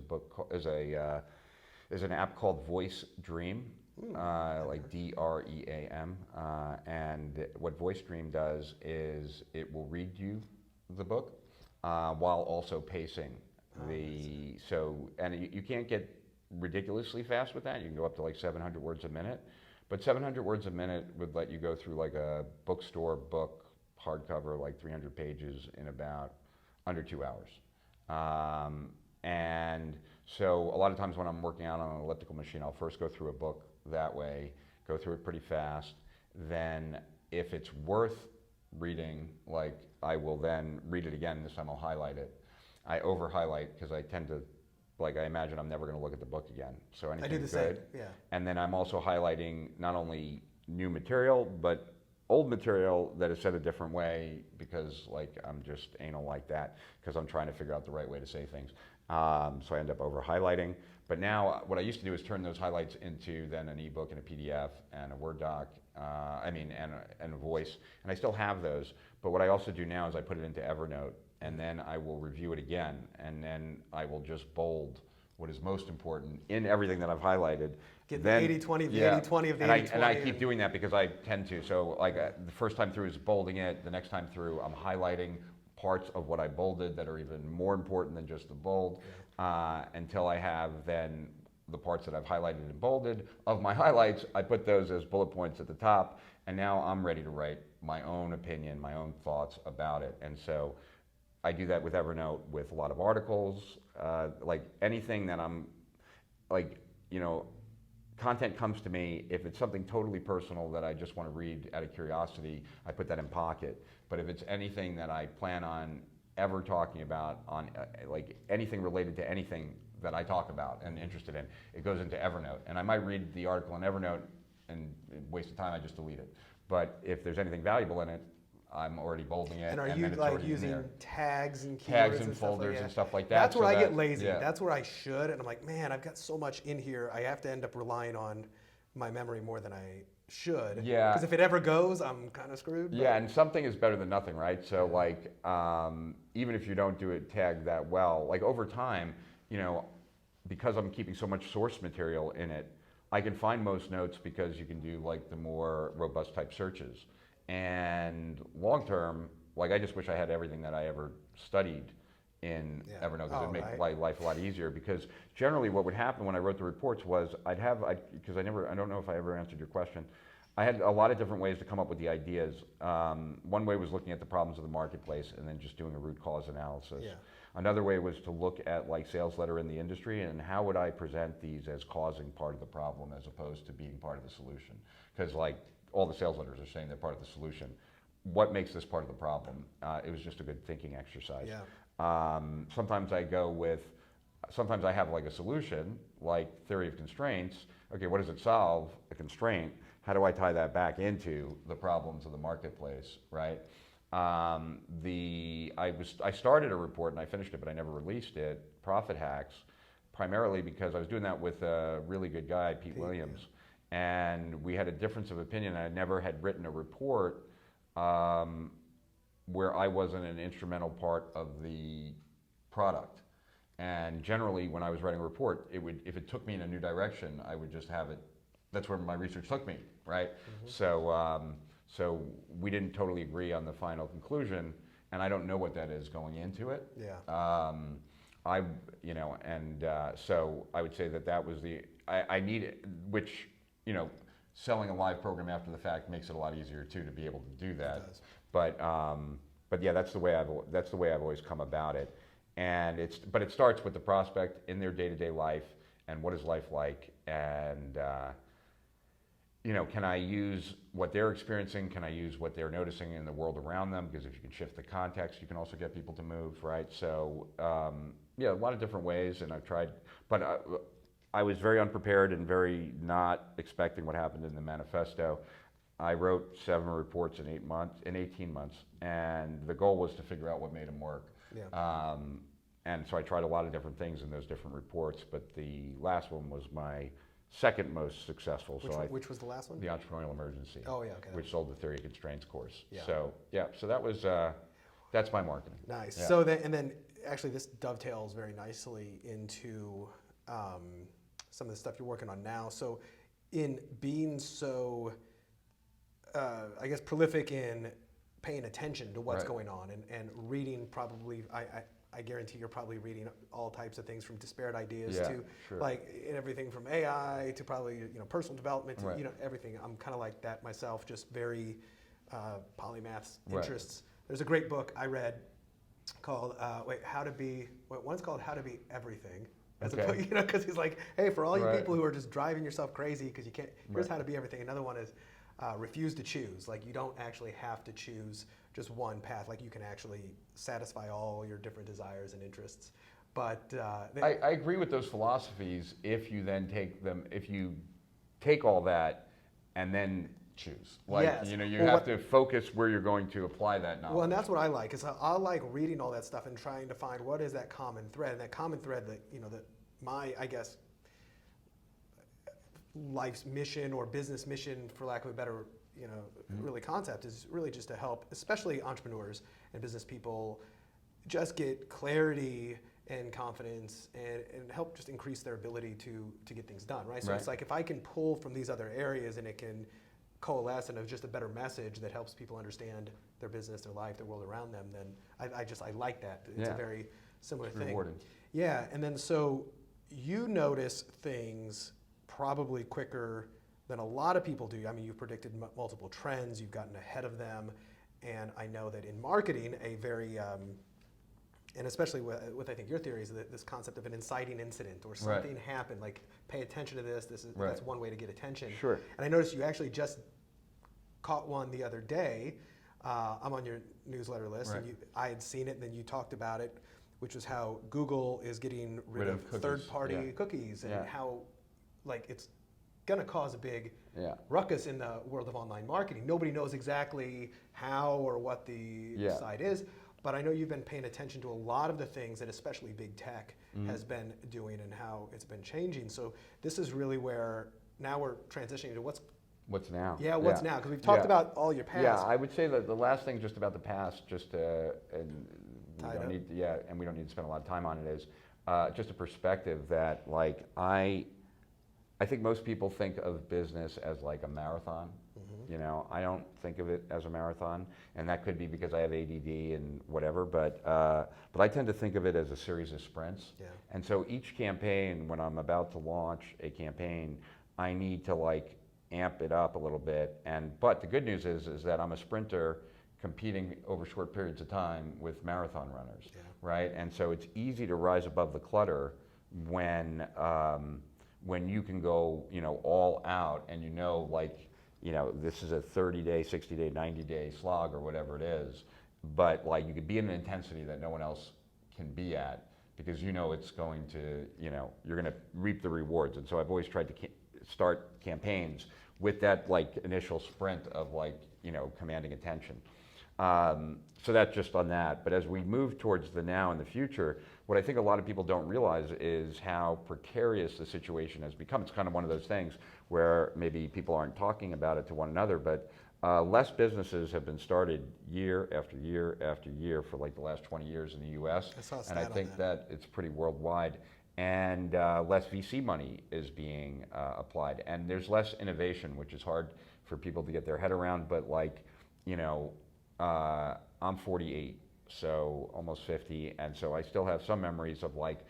an app called Voice Dream, like DREAM. And what Voice Dream does is it will read you the book while also pacing and you can't get ridiculously fast with that. You can go up to like 700 words a minute, but 700 words a minute would let you go through like a bookstore book, hardcover, like 300 pages in about under 2 hours. And so a lot of times when I'm working out on an elliptical machine, I'll first go through a book that way, go through it pretty fast. Then if it's worth reading, like I will then read it again. This time I'll highlight it. I over highlight because I tend to, I imagine I'm never going to look at the book again. So anything I do the good. Same, yeah. And then I'm also highlighting not only new material, but old material that is said a different way because I'm just anal like that because I'm trying to figure out the right way to say things. So I end up over highlighting. But now what I used to do is turn those highlights into then an ebook and a PDF and a Word doc, and a voice. And I still have those. But what I also do now is I put it into Evernote, and then I will review it again, and then I will just bold what is most important in everything that I've highlighted. Get the 80-20 of the 80-20 of the 80-20. And I keep doing that because I tend to. So the first time through is bolding it. The next time through I'm highlighting parts of what I bolded that are even more important than just the bold, until I have then the parts that I've highlighted and bolded. Of my highlights, I put those as bullet points at the top, and now I'm ready to write my own opinion, my own thoughts about it. And so I do that with Evernote with a lot of articles, like anything that I'm content comes to me. If it's something totally personal that I just want to read out of curiosity, I put that in Pocket. But if it's anything that I plan on ever talking about, on like anything related to anything that I talk about and interested in, it goes into Evernote. And I might read the article in Evernote and waste of time, I just delete it. But if there's anything valuable in it, I'm already bolding it. And are then you it's like already in using there. tags and keywords Tags and stuff like folders that? and stuff like that? That's where so I get lazy. Yeah. That's where I should, and I'm like, man, I've got so much in here. I have to end up relying on my memory more than I should. Yeah. Because if it ever goes, I'm kind of screwed. Yeah, and something is better than nothing, right? So like, even if you don't do it tagged that well, like over time, you know, because I'm keeping so much source material in it, I can find most notes because you can do like the more robust type searches. And long term, like I just wish I had everything that I ever studied in Evernote, because it'd make life a lot easier. Because generally what would happen when I wrote the reports was because I don't know if I ever answered your question. I had a lot of different ways to come up with the ideas. One way was looking at the problems of the marketplace and then just doing a root cause analysis. Yeah. Another way was to look at like sales letter in the industry and how would I present these as causing part of the problem as opposed to being part of the solution. Because like all the sales letters are saying they're part of the solution. What makes this part of the problem? It was just a good thinking exercise. Yeah. Sometimes I have like a solution, like theory of constraints. Okay, what does it solve? A constraint. How do I tie that back into the problems of the marketplace, right? I started a report and I finished it, but I never released it, Profit Hacks, primarily because I was doing that with a really good guy, Pete Williams, and we had a difference of opinion. I never had written a report where I wasn't an instrumental part of the product. And generally, when I was writing a report, if it took me in a new direction, I would just have it. That's where my research took me, right? Mm-hmm. So we didn't totally agree on the final conclusion, and I don't know what that is going into it. Yeah. So I would say that was I need it, which, you know, selling a live program after the fact makes it a lot easier too to be able to do that. It does. But yeah, that's the way I've always come about it, and it starts with the prospect in their day-to-day life and what is life like, and you know, can I use what they're experiencing? Can I use what they're noticing in the world around them? Because if you can shift the context, you can also get people to move, right? So yeah, a lot of different ways, and I've tried, but I was very unprepared and very not expecting what happened in the manifesto. I wrote 7 reports in 18 months, and the goal was to figure out what made them work. Yeah. And so I tried a lot of different things in those different reports, but the last one was my second most successful. Which was the last one? The Entrepreneurial Emergency. Oh yeah, okay. Which sold the Theory of Constraints course. Yeah. So that was that's my marketing. Nice. Yeah. So then actually this dovetails very nicely into some of the stuff you're working on now. So in being so I guess prolific in paying attention to what's going on and reading, probably I guarantee you're probably reading all types of things, from disparate ideas to like everything from AI to probably, you know, personal development to, you know, everything. I'm kind of like that myself, just very polymath interests. There's a great book I read called one's called How to Be Everything. As a book, you know, because he's like, hey, for all you people who are just driving yourself crazy because you can't, here's how to be everything. Another one is refuse to choose. Like, you don't actually have to choose just one path. Like, you can actually satisfy all your different desires and interests. But I agree with those philosophies if you then take all that and then choose. Like, you know, you have to focus where you're going to apply that knowledge. Well, and that's what I like, is I like reading all that stuff and trying to find what is that common thread. And that common thread that, you know, that my, I guess, life's mission or business mission, for lack of a better, you know, really concept, is really just to help, especially entrepreneurs and business people, just get clarity and confidence and help just increase their ability to get things done, right? So it's like, if I can pull from these other areas and it can coalesce into just a better message that helps people understand their business, their life, their world around them, then I like that. It's a very similar thing. Rewarding. Yeah, and then so you notice things probably quicker than a lot of people do. I mean, you've predicted multiple trends, you've gotten ahead of them, and I know that in marketing, a very and especially with I think your theory is that this concept of an inciting incident or something happened, like pay attention to this. That's one way to get attention. Sure. And I noticed you actually just caught one the other day. I'm on your newsletter list, and I had seen it, and then you talked about it, which was how Google is getting rid of third-party cookies, and how like it's going to cause a big ruckus in the world of online marketing. Nobody knows exactly how or what the site is, but I know you've been paying attention to a lot of the things that especially big tech has been doing and how it's been changing. So this is really where now we're transitioning to what's now. Yeah, what's now? Because we've talked about all your past. Yeah, I would say that the last thing just about the past, and we don't need to spend a lot of time on it, is just a perspective that like I think most people think of business as like a marathon. You know, I don't think of it as a marathon, and that could be because I have ADD and whatever. But I tend to think of it as a series of sprints. Yeah. And so each campaign, when I'm about to launch a campaign, I need to like amp it up a little bit. But the good news is that I'm a sprinter competing over short periods of time with marathon runners, right? And so it's easy to rise above the clutter when you can go, all out, and like, this is a 30-day, 60-day, 90-day slog or whatever it is, but like you could be in an intensity that no one else can be at because it's going to, you're going to reap the rewards. And so I've always tried to start campaigns with that like initial sprint of like, commanding attention. So that's just on that. But as we move towards the now and the future, what I think a lot of people don't realize is how precarious the situation has become. It's kind of one of those things where maybe people aren't talking about it to one another, but less businesses have been started year after year after year for like the last 20 years in the US. And I think that it's pretty worldwide. And less VC money is being applied. And there's less innovation, which is hard for people to get their head around, but like, I'm 48, so almost 50, and so I still have some memories of like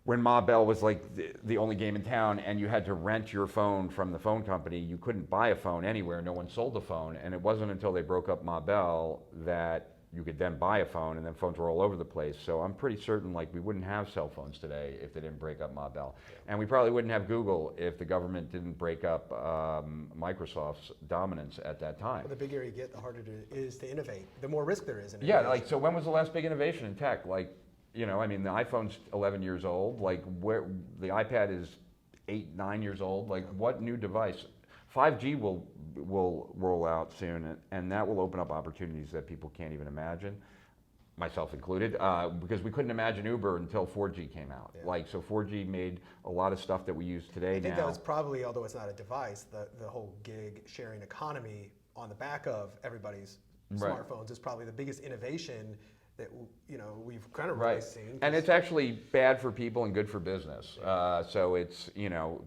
when Ma Bell was like the only game in town, and you had to rent your phone from the phone company. You couldn't buy a phone anywhere. No one sold a phone, and it wasn't until they broke up Ma Bell that you could then buy a phone, and then phones were all over the place. So I'm pretty certain like we wouldn't have cell phones today if they didn't break up Ma Bell. And we probably wouldn't have Google if the government didn't break up Microsoft's dominance at that time. Well, the bigger you get, the harder it is to innovate. The more risk there is in innovation. Yeah, like so when was the last big innovation in tech? Like, the iPhone's 11 years old. Like where the iPad is 8, 9 years old. Like what new device? 5G will roll out soon, and that will open up opportunities that people can't even imagine, myself included, because we couldn't imagine Uber until 4G came out. Yeah. Like, so 4G made a lot of stuff that we use today now. I think that was probably, although it's not a device, the whole gig sharing economy on the back of everybody's smartphones is probably the biggest innovation that we've kind of really seen. And it's actually bad for people and good for business. So it's,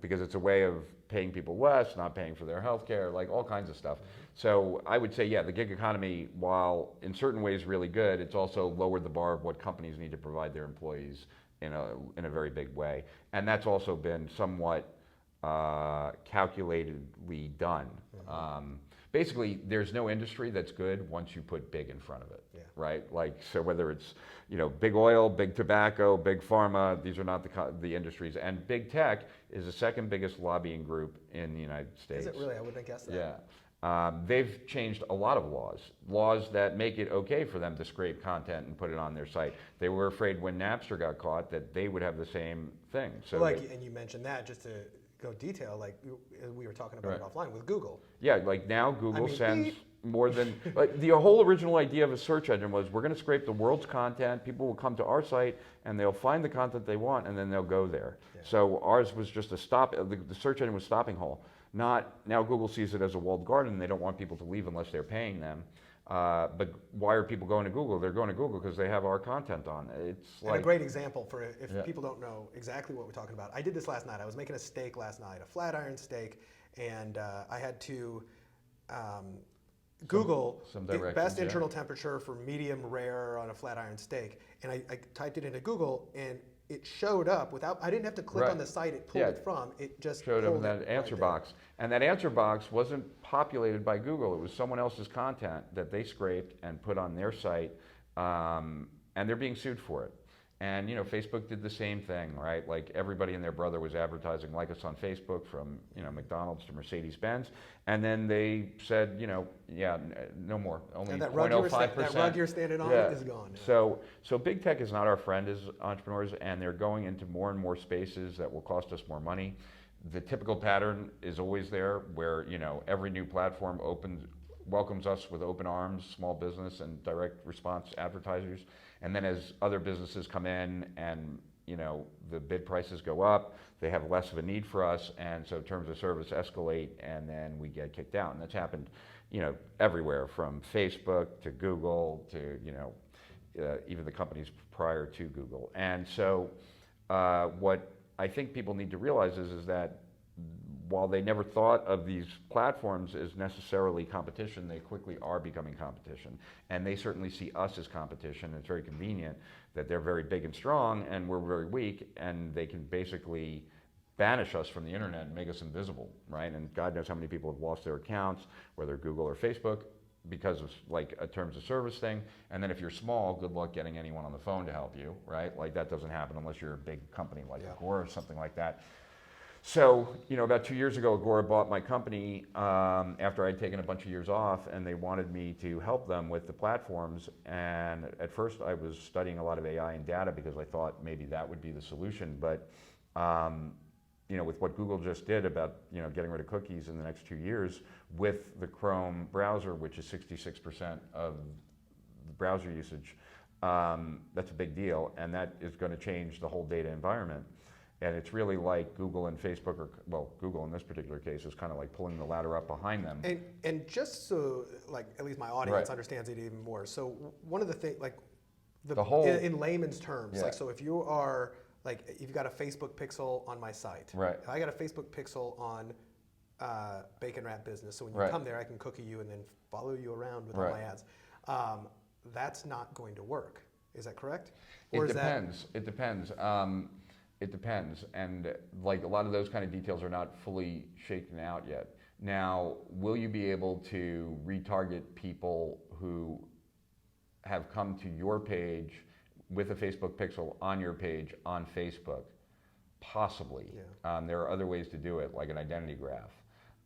because it's a way of paying people less, not paying for their health care, like all kinds of stuff. So I would say, the gig economy, while in certain ways really good, it's also lowered the bar of what companies need to provide their employees in a very big way. And that's also been somewhat calculatedly done. Basically, there's no industry that's good once you put big in front of it, right? Like, so whether it's, big oil, big tobacco, big pharma, these are not the industries. And big tech is the second biggest lobbying group in the United States. Is it really? I wouldn't have guessed that. Yeah. They've changed a lot of laws that make it okay for them to scrape content and put it on their site. They were afraid when Napster got caught that they would have the same thing. So and you mentioned that, just to go detail, like we were talking about it offline with Google. Yeah, like now Google sends more than, like the whole original idea of a search engine was we're going to scrape the world's content, people will come to our site and they'll find the content they want and then they'll go there. Yeah. So ours was just a the search engine was stopping hole. Now Google sees it as a walled garden and they don't want people to leave unless they're paying them. But why are people going to Google? They're going to Google because they have our content on. It's like a great example for if people don't know exactly what we're talking about. I did this last night. I was making a steak last night, a flat iron steak, and I had to Google the best internal temperature for medium rare on a flat iron steak, and I typed it into Google and it showed up without, I didn't have to click on the site it pulled it from, it just showed up in that answer box. And that answer box wasn't populated by Google, it was someone else's content that they scraped and put on their site. and they're being sued for it. And Facebook did the same thing, right? Like everybody and their brother was advertising like us on Facebook, from McDonald's to Mercedes-Benz, and then they said, no more, only and that rug you were 0.05%. that rug you're standing on is gone. Yeah. So big tech is not our friend as entrepreneurs, and they're going into more and more spaces that will cost us more money. The typical pattern is always there, where every new platform welcomes us with open arms, small business and direct response advertisers. And then as other businesses come in and the bid prices go up, they have less of a need for us, and so terms of service escalate, and then we get kicked out. And that's happened everywhere, from Facebook to Google to even the companies prior to Google. And so what I think people need to realize is that while they never thought of these platforms as necessarily competition, they quickly are becoming competition. And they certainly see us as competition. It's very convenient that they're very big and strong and we're very weak, and they can basically banish us from the internet and make us invisible, right? And God knows how many people have lost their accounts, whether Google or Facebook, because of like a terms of service thing. And then if you're small, good luck getting anyone on the phone to help you, right? Like that doesn't happen unless you're a big company like Agora or something like that. So, about 2 years ago, Agora bought my company after I'd taken a bunch of years off, and they wanted me to help them with the platforms. And at first I was studying a lot of AI and data because I thought maybe that would be the solution. But, with what Google just did about, getting rid of cookies in the next 2 years with the Chrome browser, which is 66% of the browser usage, that's a big deal. And that is going to change the whole data environment. And it's really like Google and Facebook, Google in this particular case is kind of like pulling the ladder up behind them. And just so, like, at least my audience understands it even more. So one of the things, like, the whole, in layman's terms, like, so if you are, like, if you've got a Facebook pixel on my site, right? If I got a Facebook pixel on Bacon Wrap Business, so when you come there, I can cookie you and then follow you around with all my ads. That's not going to work. Is that correct? Or it depends. It depends. It depends, and like a lot of those kind of details are not fully shaken out yet. Now, will you be able to retarget people who have come to your page with a Facebook pixel on your page on Facebook? Possibly. Yeah. There are other ways to do it, like an identity graph.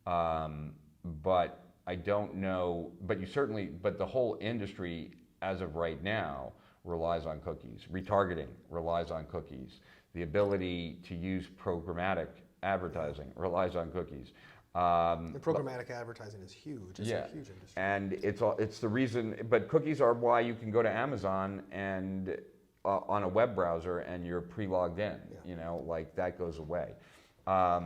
But I don't know, but the whole industry as of right now relies on cookies. Retargeting relies on cookies. The ability to use programmatic advertising relies on cookies. The programmatic advertising is huge. It's a huge industry. And it's the reason, but cookies are why you can go to Amazon and on a web browser and you're pre-logged in, like that goes away. But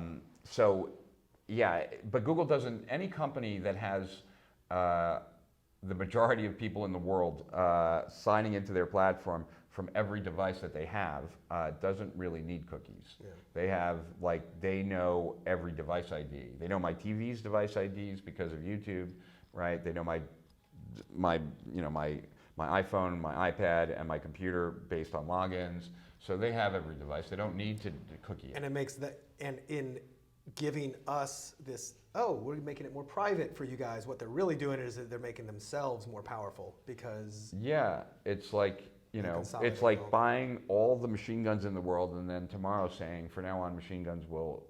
Google doesn't, any company that has the majority of people in the world signing into their platform from every device that they have doesn't really need cookies. Yeah. They have, they know every device ID. They know my TV's device IDs because of YouTube, right? They know my iPhone, my iPad, and my computer based on logins. So they have every device. They don't need to cookie it. And it makes that, and in giving us this, we're making it more private for you guys, what they're really doing is that they're making themselves more powerful because... Yeah, it's like, it's like buying all the machine guns in the world and then tomorrow saying, for now on, machine guns will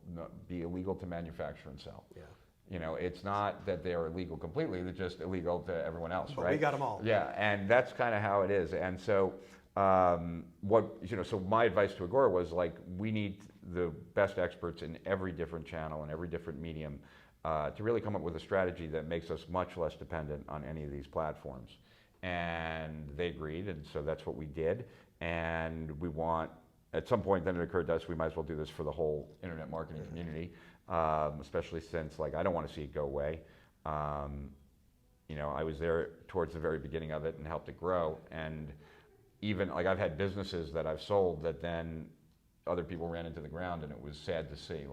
be illegal to manufacture and sell. Yeah. It's not that they're illegal completely, they're just illegal to everyone else, but right? We got them all. Yeah, and that's kind of how it is. And so, so my advice to Agora was we need the best experts in every different channel and every different medium to really come up with a strategy that makes us much less dependent on any of these platforms. And they agreed, and so that's what we did. And we want, at some point then it occurred to us, we might as well do this for the whole internet marketing community, especially since I don't want to see it go away. I was there towards the very beginning of it and helped it grow. And even I've had businesses that I've sold that then other people ran into the ground, and it was sad to see.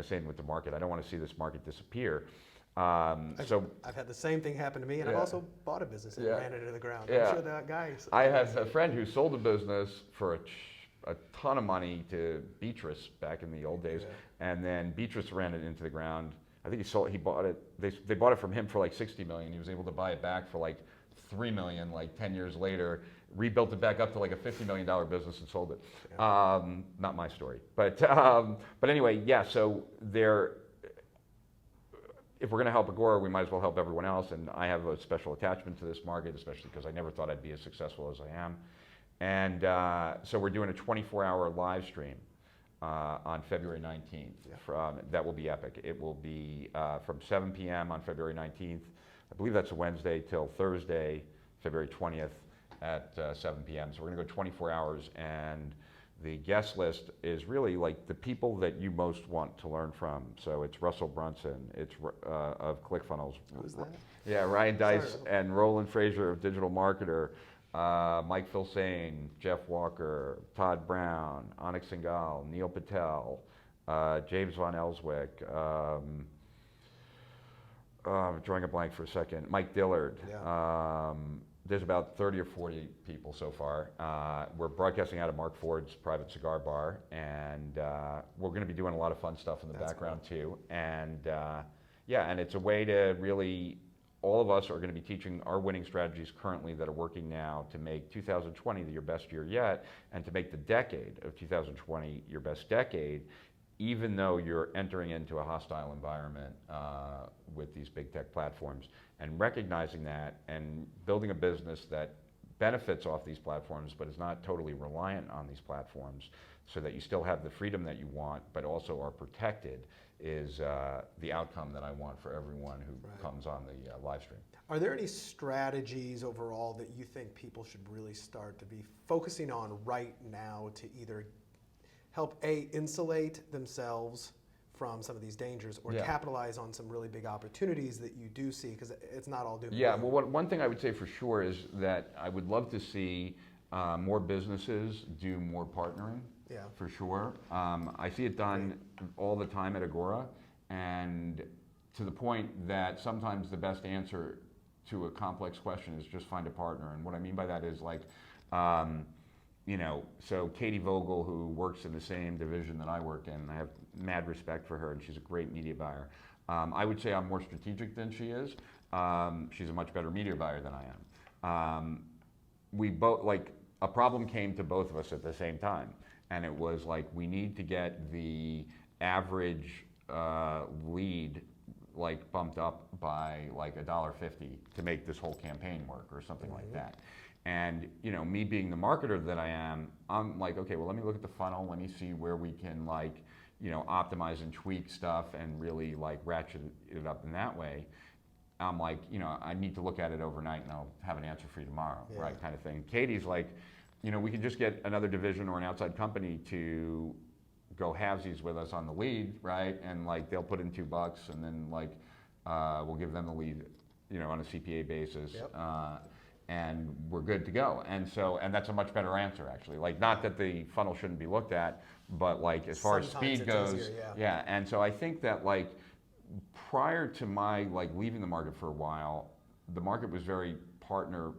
Same with the market. I don't want to see this market disappear. I've had the same thing happen to me, and I've also bought a business and ran it into the ground. Yeah. I'm sure that guy. I have a friend who sold a business for a ton of money to Beatrice back in the old days, and then Beatrice ran it into the ground. I think he bought it. They bought it from him for $60 million. He was able to buy it back for $3 million 10 years later. rebuilt it back up to like a $50 million business and sold it. Not my story, but anyway, yeah. So if we're going to help Agora, we might as well help everyone else. And I have a special attachment to this market, especially because I never thought I'd be as successful as I am. And so we're doing a 24-hour live stream on February 19th. That will be epic. It will be from 7 p.m. on February 19th. I believe that's a Wednesday till Thursday, February 20th at 7 p.m. So we're going to go 24 hours, and the guest list is really like the people that you most want to learn from. So it's Russell Brunson, it's of ClickFunnels. Who's that? Yeah, Ryan Dice and Roland Frazier of Digital Marketer, Mike Filsain, Jeff Walker, Todd Brown, Anik Singhal, Neil Patel, James Von Elswick, drawing a blank for a second, Mike Dillard. Yeah. There's about 30 or 40 people so far. We're broadcasting out of Mark Ford's private cigar bar, and we're going to be doing a lot of fun stuff in the background too. And yeah, and it's a way to really, all of us are going to be teaching our winning strategies currently that are working now to make 2020 your best year yet, and to make the decade of 2020 your best decade, even though you're entering into a hostile environment with these big tech platforms. And recognizing that and building a business that benefits off these platforms but is not totally reliant on these platforms, so that you still have the freedom that you want but also are protected, is the outcome that I want for everyone who comes on the live stream. Are there any strategies overall that you think people should really start to be focusing on right now to either help insulate themselves from some of these dangers, or capitalize on some really big opportunities that you do see, because it's not all doom and gloom? Well, one thing I would say for sure is that I would love to see more businesses do more partnering. Yeah. For sure. I see it done all the time at Agora, and to the point that sometimes the best answer to a complex question is just find a partner. And what I mean by that is like, so Katie Vogel, who works in the same division that I work in, I have mad respect for her, and she's a great media buyer. I would say I'm more strategic than she is. She's a much better media buyer than I am. We both, like, a problem came to both of us at the same time, and it was like, we need to get the average lead like bumped up by like $1.50 to make this whole campaign work, or something like that. And me being the marketer that I am, I'm like, okay, well, let me look at the funnel. Let me see where we can like, optimize and tweak stuff and really like ratchet it up in that way. I'm like, I need to look at it overnight and I'll have an answer for you tomorrow, right? Kind of thing. Katie's like, we can just get another division or an outside company to go halvesies with us on the lead, right? And like, they'll put in $2 and then like, we'll give them the lead, on a CPA basis. And we're good to go. And that's a much better answer, actually. Like, not that the funnel shouldn't be looked at, but like, as far as speed goes, easier, And so I think that like, prior to my like leaving the market for a while, the market was very partner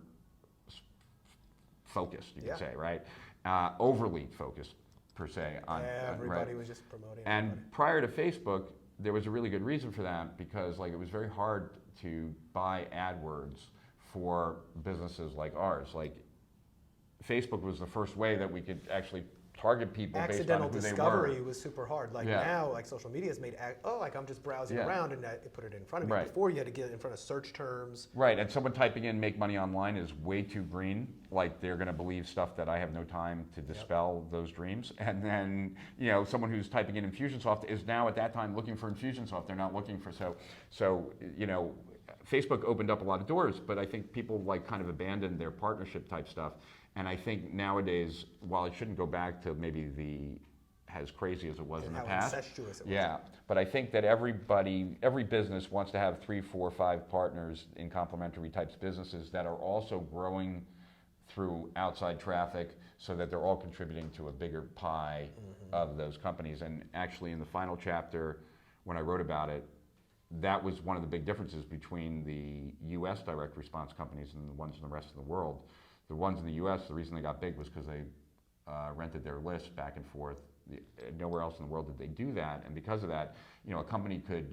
focused, you could say, right? Overly focused, per se. Everybody was just promoting. And prior to Facebook, there was a really good reason for that, because like, it was very hard to buy AdWords for businesses like ours. Like, Facebook was the first way that we could actually target people based on who they were. Accidental discovery was super hard. Like now, like social media has made, like I'm just browsing around and it put it in front of me. Before you had to get it in front of search terms. Right, and someone typing in make money online is way too green. Like, they're gonna believe stuff that I have no time to dispel those dreams. And then, someone who's typing in Infusionsoft is now at that time looking for Infusionsoft. They're not looking for, so Facebook opened up a lot of doors, but I think people like kind of abandoned their partnership type stuff. And I think nowadays, while it shouldn't go back to maybe as crazy as it was in the past. Incestuous it was. But I think that every business wants to have 3, 4, 5 partners in complementary types businesses that are also growing through outside traffic, so that they're all contributing to a bigger pie of those companies. And actually, in the final chapter, when I wrote about it, that was one of the big differences between the U.S. direct response companies and the ones in the rest of the world. The ones in the U.S., the reason they got big was because they rented their list back and forth. Nowhere else in the world did they do that, and because of that, a company could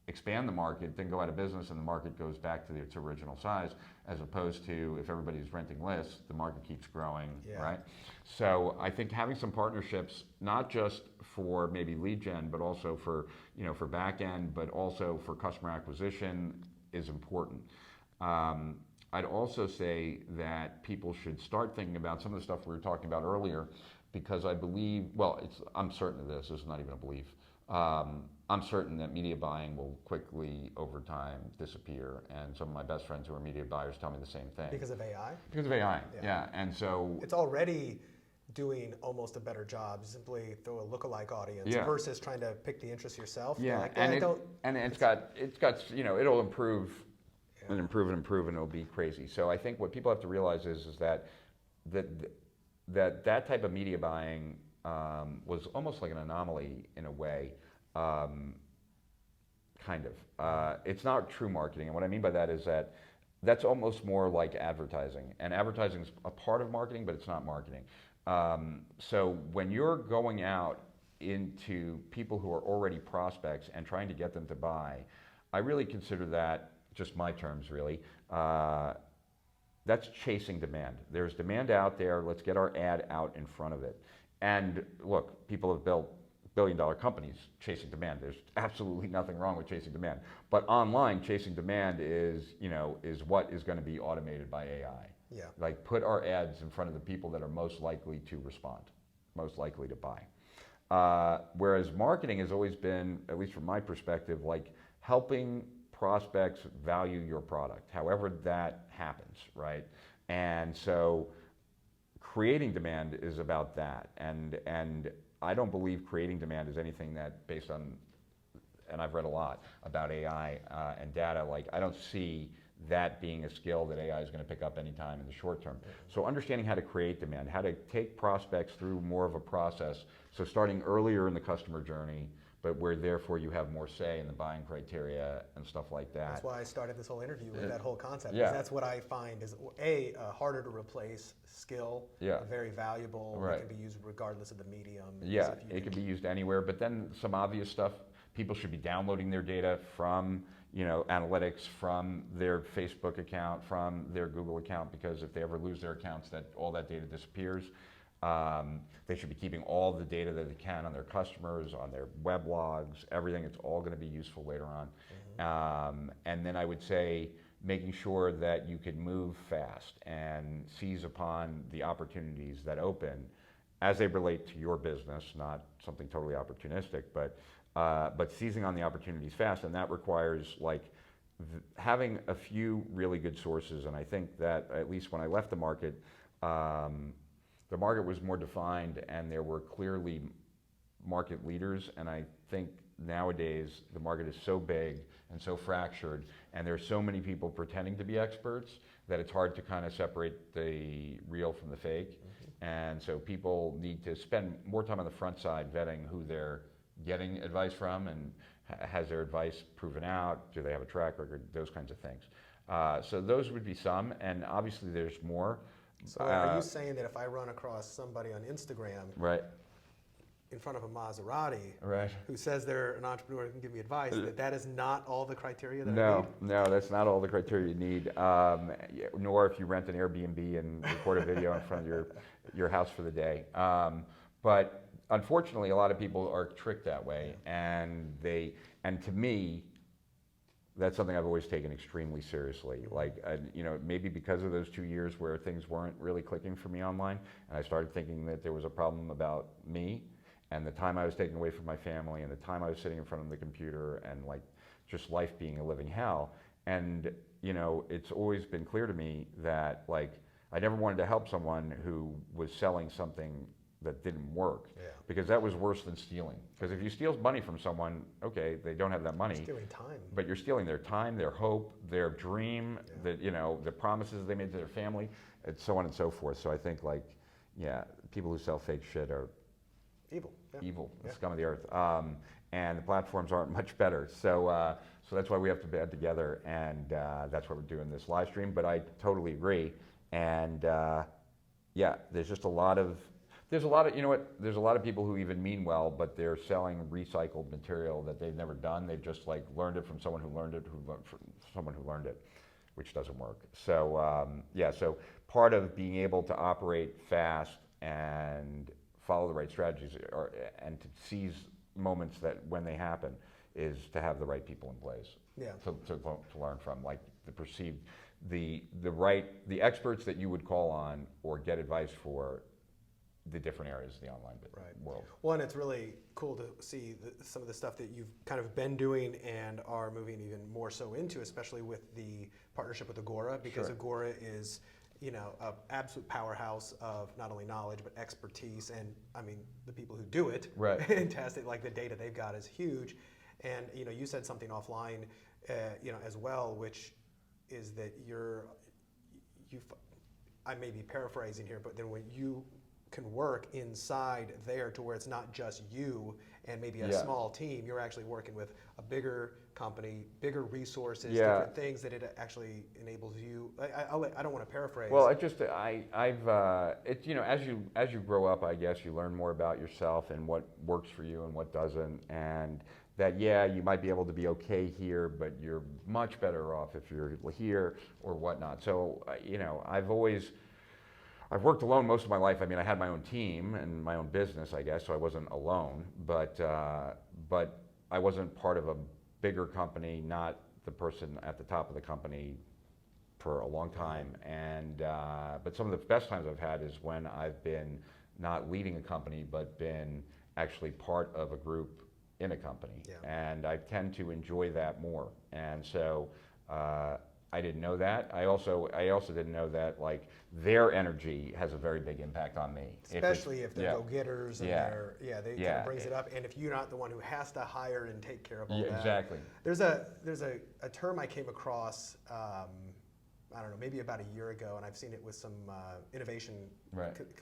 expand the market, then go out of business and the market goes back to its original size, as opposed to if everybody's renting lists, the market keeps growing, right? So I think having some partnerships, not just for maybe lead gen, but also for, for back end, but also for customer acquisition is important. I'd also say that people should start thinking about some of the stuff we were talking about earlier, because I believe, I'm certain of this is not even a belief. I'm certain that media buying will quickly, over time, disappear. And some of my best friends who are media buyers tell me the same thing. Because of AI? Because of AI, yeah. And so... It's already doing almost a better job. Simply throw a lookalike audience versus trying to pick the interest yourself. Yeah, like, and it's got, it'll improve and improve and improve, and it'll be crazy. So I think what people have to realize is that type of media buying was almost like an anomaly in a way, kind of. It's not true marketing, and what I mean by that is that that's almost more like advertising, and advertising is a part of marketing, but it's not marketing. So when you're going out into people who are already prospects and trying to get them to buy, I really consider that, just my terms really, that's chasing demand. There's demand out there, let's get our ad out in front of it. And look, people have built billion-dollar companies chasing demand. There's absolutely nothing wrong with chasing demand. But online, chasing demand is what is going to be automated by AI. Yeah. Like, put our ads in front of the people that are most likely to respond, most likely to buy. Whereas marketing has always been, at least from my perspective, like helping prospects value your product, however that happens, right? And so creating demand is about that. And I don't believe creating demand is anything that based on, and I've read a lot about AI and data, like I don't see that being a skill that AI is going to pick up anytime in the short term. So understanding how to create demand, how to take prospects through more of a process, so starting earlier in the customer journey, but where therefore you have more say in the buying criteria and stuff like that. That's why I started this whole interview with that whole concept. Yeah. That's what I find is a harder to replace skill, very valuable, right. It can be used regardless of the medium. Yeah, it can be used anywhere, but then some obvious stuff, people should be downloading their data from analytics, from their Facebook account, from their Google account, because if they ever lose their accounts, all that data disappears. They should be keeping all the data that they can on their customers, on their web logs, everything. It's all going to be useful later on. Mm-hmm. And then I would say making sure that you can move fast and seize upon the opportunities that open as they relate to your business, not something totally opportunistic, but seizing on the opportunities fast. And that requires having a few really good sources. And I think that at least when I left the market was more defined and there were clearly market leaders, and I think nowadays the market is so big and so fractured and there's so many people pretending to be experts that it's hard to kind of separate the real from the fake. Mm-hmm. And so people need to spend more time on the front side vetting who they're getting advice from, and has their advice proven out, do they have a track record, those kinds of things. So those would be some, and obviously there's more. So are you saying that if I run across somebody on Instagram right. in front of a Maserati right. who says they're an entrepreneur and can give me advice, that is not all the criteria that I need? No, that's not all the criteria you need, nor if you rent an Airbnb and record a video in front of your house for the day. But unfortunately, a lot of people are tricked that way, and to me, that's something I've always taken extremely seriously. Maybe because of those 2 years where things weren't really clicking for me online, and I started thinking that there was a problem about me, and the time I was taking away from my family, and the time I was sitting in front of the computer, and just life being a living hell. And it's always been clear to me that I never wanted to help someone who was selling something that didn't work, because that was worse than stealing. Because if you steal money from someone, okay, they don't have that money. You're stealing time. But you're stealing their time, their hope, their dream, the promises they made to their family, and so on and so forth. So I think people who sell fake shit are evil. Yeah. Evil, the scum of the earth. And the platforms aren't much better. So that's why we have to band together, and that's why we're doing this live stream. But I totally agree. And there's just a lot of There's a lot of, you know what, there's a lot of people who even mean well, but they're selling recycled material that they've never done. They've just like learned it from someone who learned it, who learned from someone who learned it, which doesn't work. So yeah, so part of being able to operate fast and follow the right strategies and to seize moments that when they happen is to have the right people in place. Yeah. To learn from, like the perceived, the experts that you would call on or get advice for the different areas of the online world. Well, and it's really cool to see some of the stuff that you've kind of been doing and are moving even more so into, especially with the partnership with Agora, because Sure. Agora is, you know, an absolute powerhouse of not only knowledge but expertise, and I mean the people who do it, Right. and test it, like the data they've got is huge. And you know, you said something offline, you know, as well, which is that I may be paraphrasing here, but then when you can work inside there to where it's not just you and maybe a small team, you're actually working with a bigger company, bigger resources, different things that it actually enables you. I don't want to paraphrase. Well, it's, you know, as you grow up, I guess you learn more about yourself and what works for you and what doesn't, and that you might be able to be okay here, but you're much better off if you're here or whatnot. So you know, I've worked alone most of my life. I mean, I had my own team and my own business, I guess, so I wasn't alone. But I wasn't part of a bigger company, not the person at the top of the company for a long time. And but some of the best times I've had is when I've been not leading a company, but been actually part of a group in a company. Yeah. And I tend to enjoy that more. And so I didn't know that. I also didn't know that like their energy has a very big impact on me. Especially if they're go-getters and they kind of brings it up. And if you're not the one who has to hire and take care of all that. Exactly. There's a term I came across, I don't know, maybe about a year ago, and I've seen it with some innovation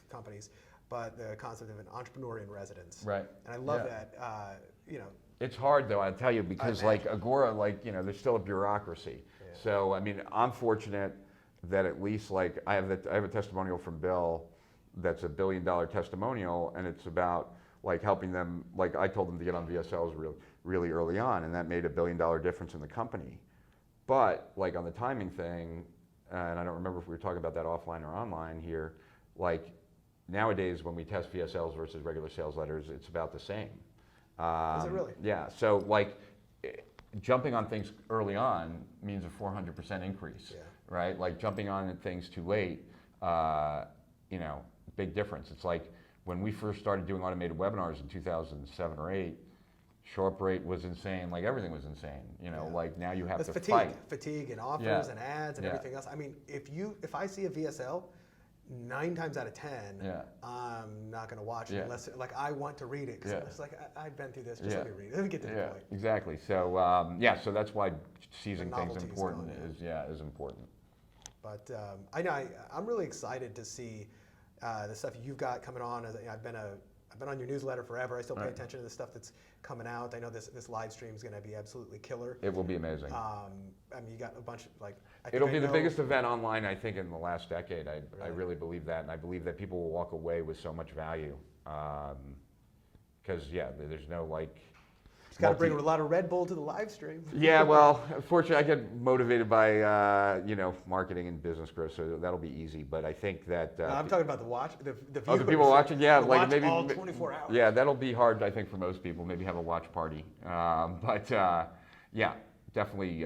companies, but the concept of an entrepreneur in residence. Right. And I love that, you know. It's hard though, I tell you, because like Agora, like, you know, there's still a bureaucracy. Yeah. So, I mean, I'm fortunate that at least like I have a testimonial from Bill that's $1 billion testimonial, and it's about like helping them, like I told them to get on VSLs really early on, and that made $1 billion difference in the company. But like on the timing thing, and I don't remember if we were talking about that offline or online here, like nowadays when we test VSLs versus regular sales letters, it's about the same. Is it really? Yeah, so like jumping on things early on means a 400% increase, right? Like jumping on things too late, you know, big difference. It's like when we first started doing automated webinars in 2007 or 8, show-up rate was insane, like everything was insane, you know, like now you have to fight. Fatigue and offers and ads and everything else. I mean, if I see a VSL, 9 times out of 10, I'm not going to watch it unless, like, I want to read it because it's like I've been through this. Just let me read it. Let me get to the point. Exactly. So so that's why seizing things important is important. But I know I'm really excited to see the stuff you've got coming on. I've been on your newsletter forever. I still pay attention to the stuff that's coming out. I know this live stream is going to be absolutely killer. It will be amazing. I mean, you got a bunch of like. It'll be the biggest event online, I think, in the last decade. I really believe that, and I believe that people will walk away with so much value. Because there's no like. Just got to bring a lot of Red Bull to the live stream. Yeah, well, unfortunately, I get motivated by marketing and business growth, so that'll be easy. But I think that no, I'm talking about the viewers. Oh, the people watching, like watch maybe all 24 hours. Yeah, that'll be hard, I think, for most people. Maybe have a watch party. Definitely.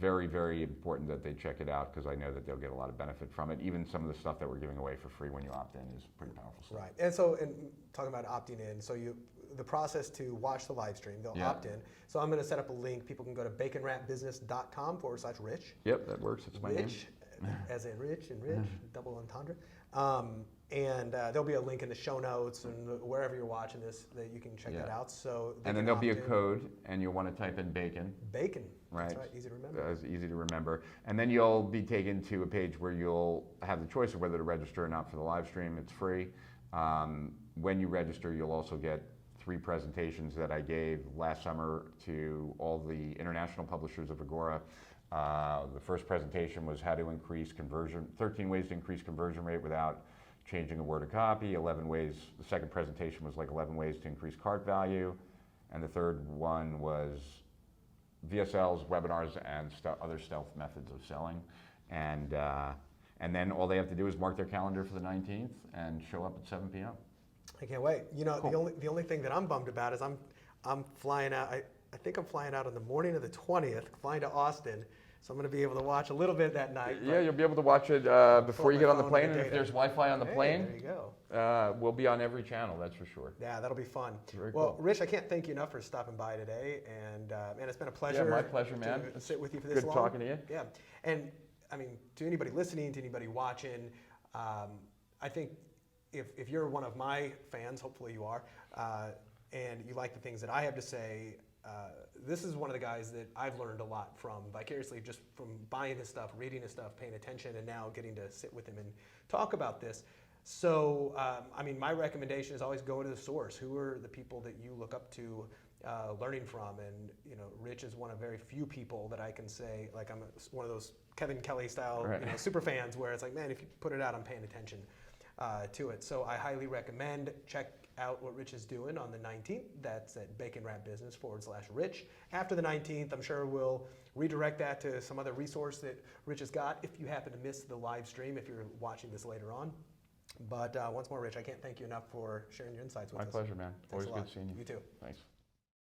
Very, very important that they check it out because I know that they'll get a lot of benefit from it. Even some of the stuff that we're giving away for free when you opt in is pretty powerful stuff. Right. And so, talking about opting in, so the process to watch the live stream, they'll opt in. So I'm going to set up a link. People can go to baconwrapbusiness.com/rich. Yep, that works. It's my name. As in rich and rich, double entendre. And there'll be a link in the show notes and wherever you're watching this that you can check that out. So and then there'll be a code, and you'll want to type in bacon. Bacon. Right. That's right. Easy to remember. It's easy to remember. And then you'll be taken to a page where you'll have the choice of whether to register or not for the live stream. It's free. When you register, you'll also get 3 presentations that I gave last summer to all the international publishers of Agora. The first presentation was how to increase conversion, 13 ways to increase conversion rate without changing a word of copy, 11 ways, the second presentation was like 11 ways to increase cart value, and the third one was VSLs, webinars, and other stealth methods of selling. And then all they have to do is mark their calendar for the 19th and show up at 7 p.m. I can't wait. You know, Cool. the only thing that I'm bummed about is I'm flying out. I think I'm flying out on the morning of the 20th, flying to Austin. So I'm going to be able to watch a little bit that night. Yeah, you'll be able to watch it before you get on the plane, and if there's Wi-Fi on the plane, there you go. we'll be on every channel, that's for sure. Yeah, that'll be fun. Very well, cool. Rich, I can't thank you enough for stopping by today, and it's been a pleasure. Yeah, my pleasure, man. To sit with you for this Good long. talking to you. Yeah, and I mean, to anybody listening, to anybody watching, I think if you're one of my fans, hopefully you are, and you like the things that I have to say, this is one of the guys that I've learned a lot from vicariously, just from buying his stuff, reading his stuff, paying attention, and now getting to sit with him and talk about this. So, I mean, my recommendation is always go to the source. Who are the people that you look up to, learning from? And, you know, Rich is one of very few people that I can say, like, I'm one of those Kevin Kelly style super fans where it's like, man, if you put it out, I'm paying attention to it. So I highly recommend check out what Rich is doing on the 19th. That's at baconwrapbusiness/Rich. After the 19th, I'm sure we'll redirect that to some other resource that Rich has got if you happen to miss the live stream, if you're watching this later on. But once more, Rich, I can't thank you enough for sharing your insights with us. My pleasure, man. Thanks Always good seeing you. You too. Thanks.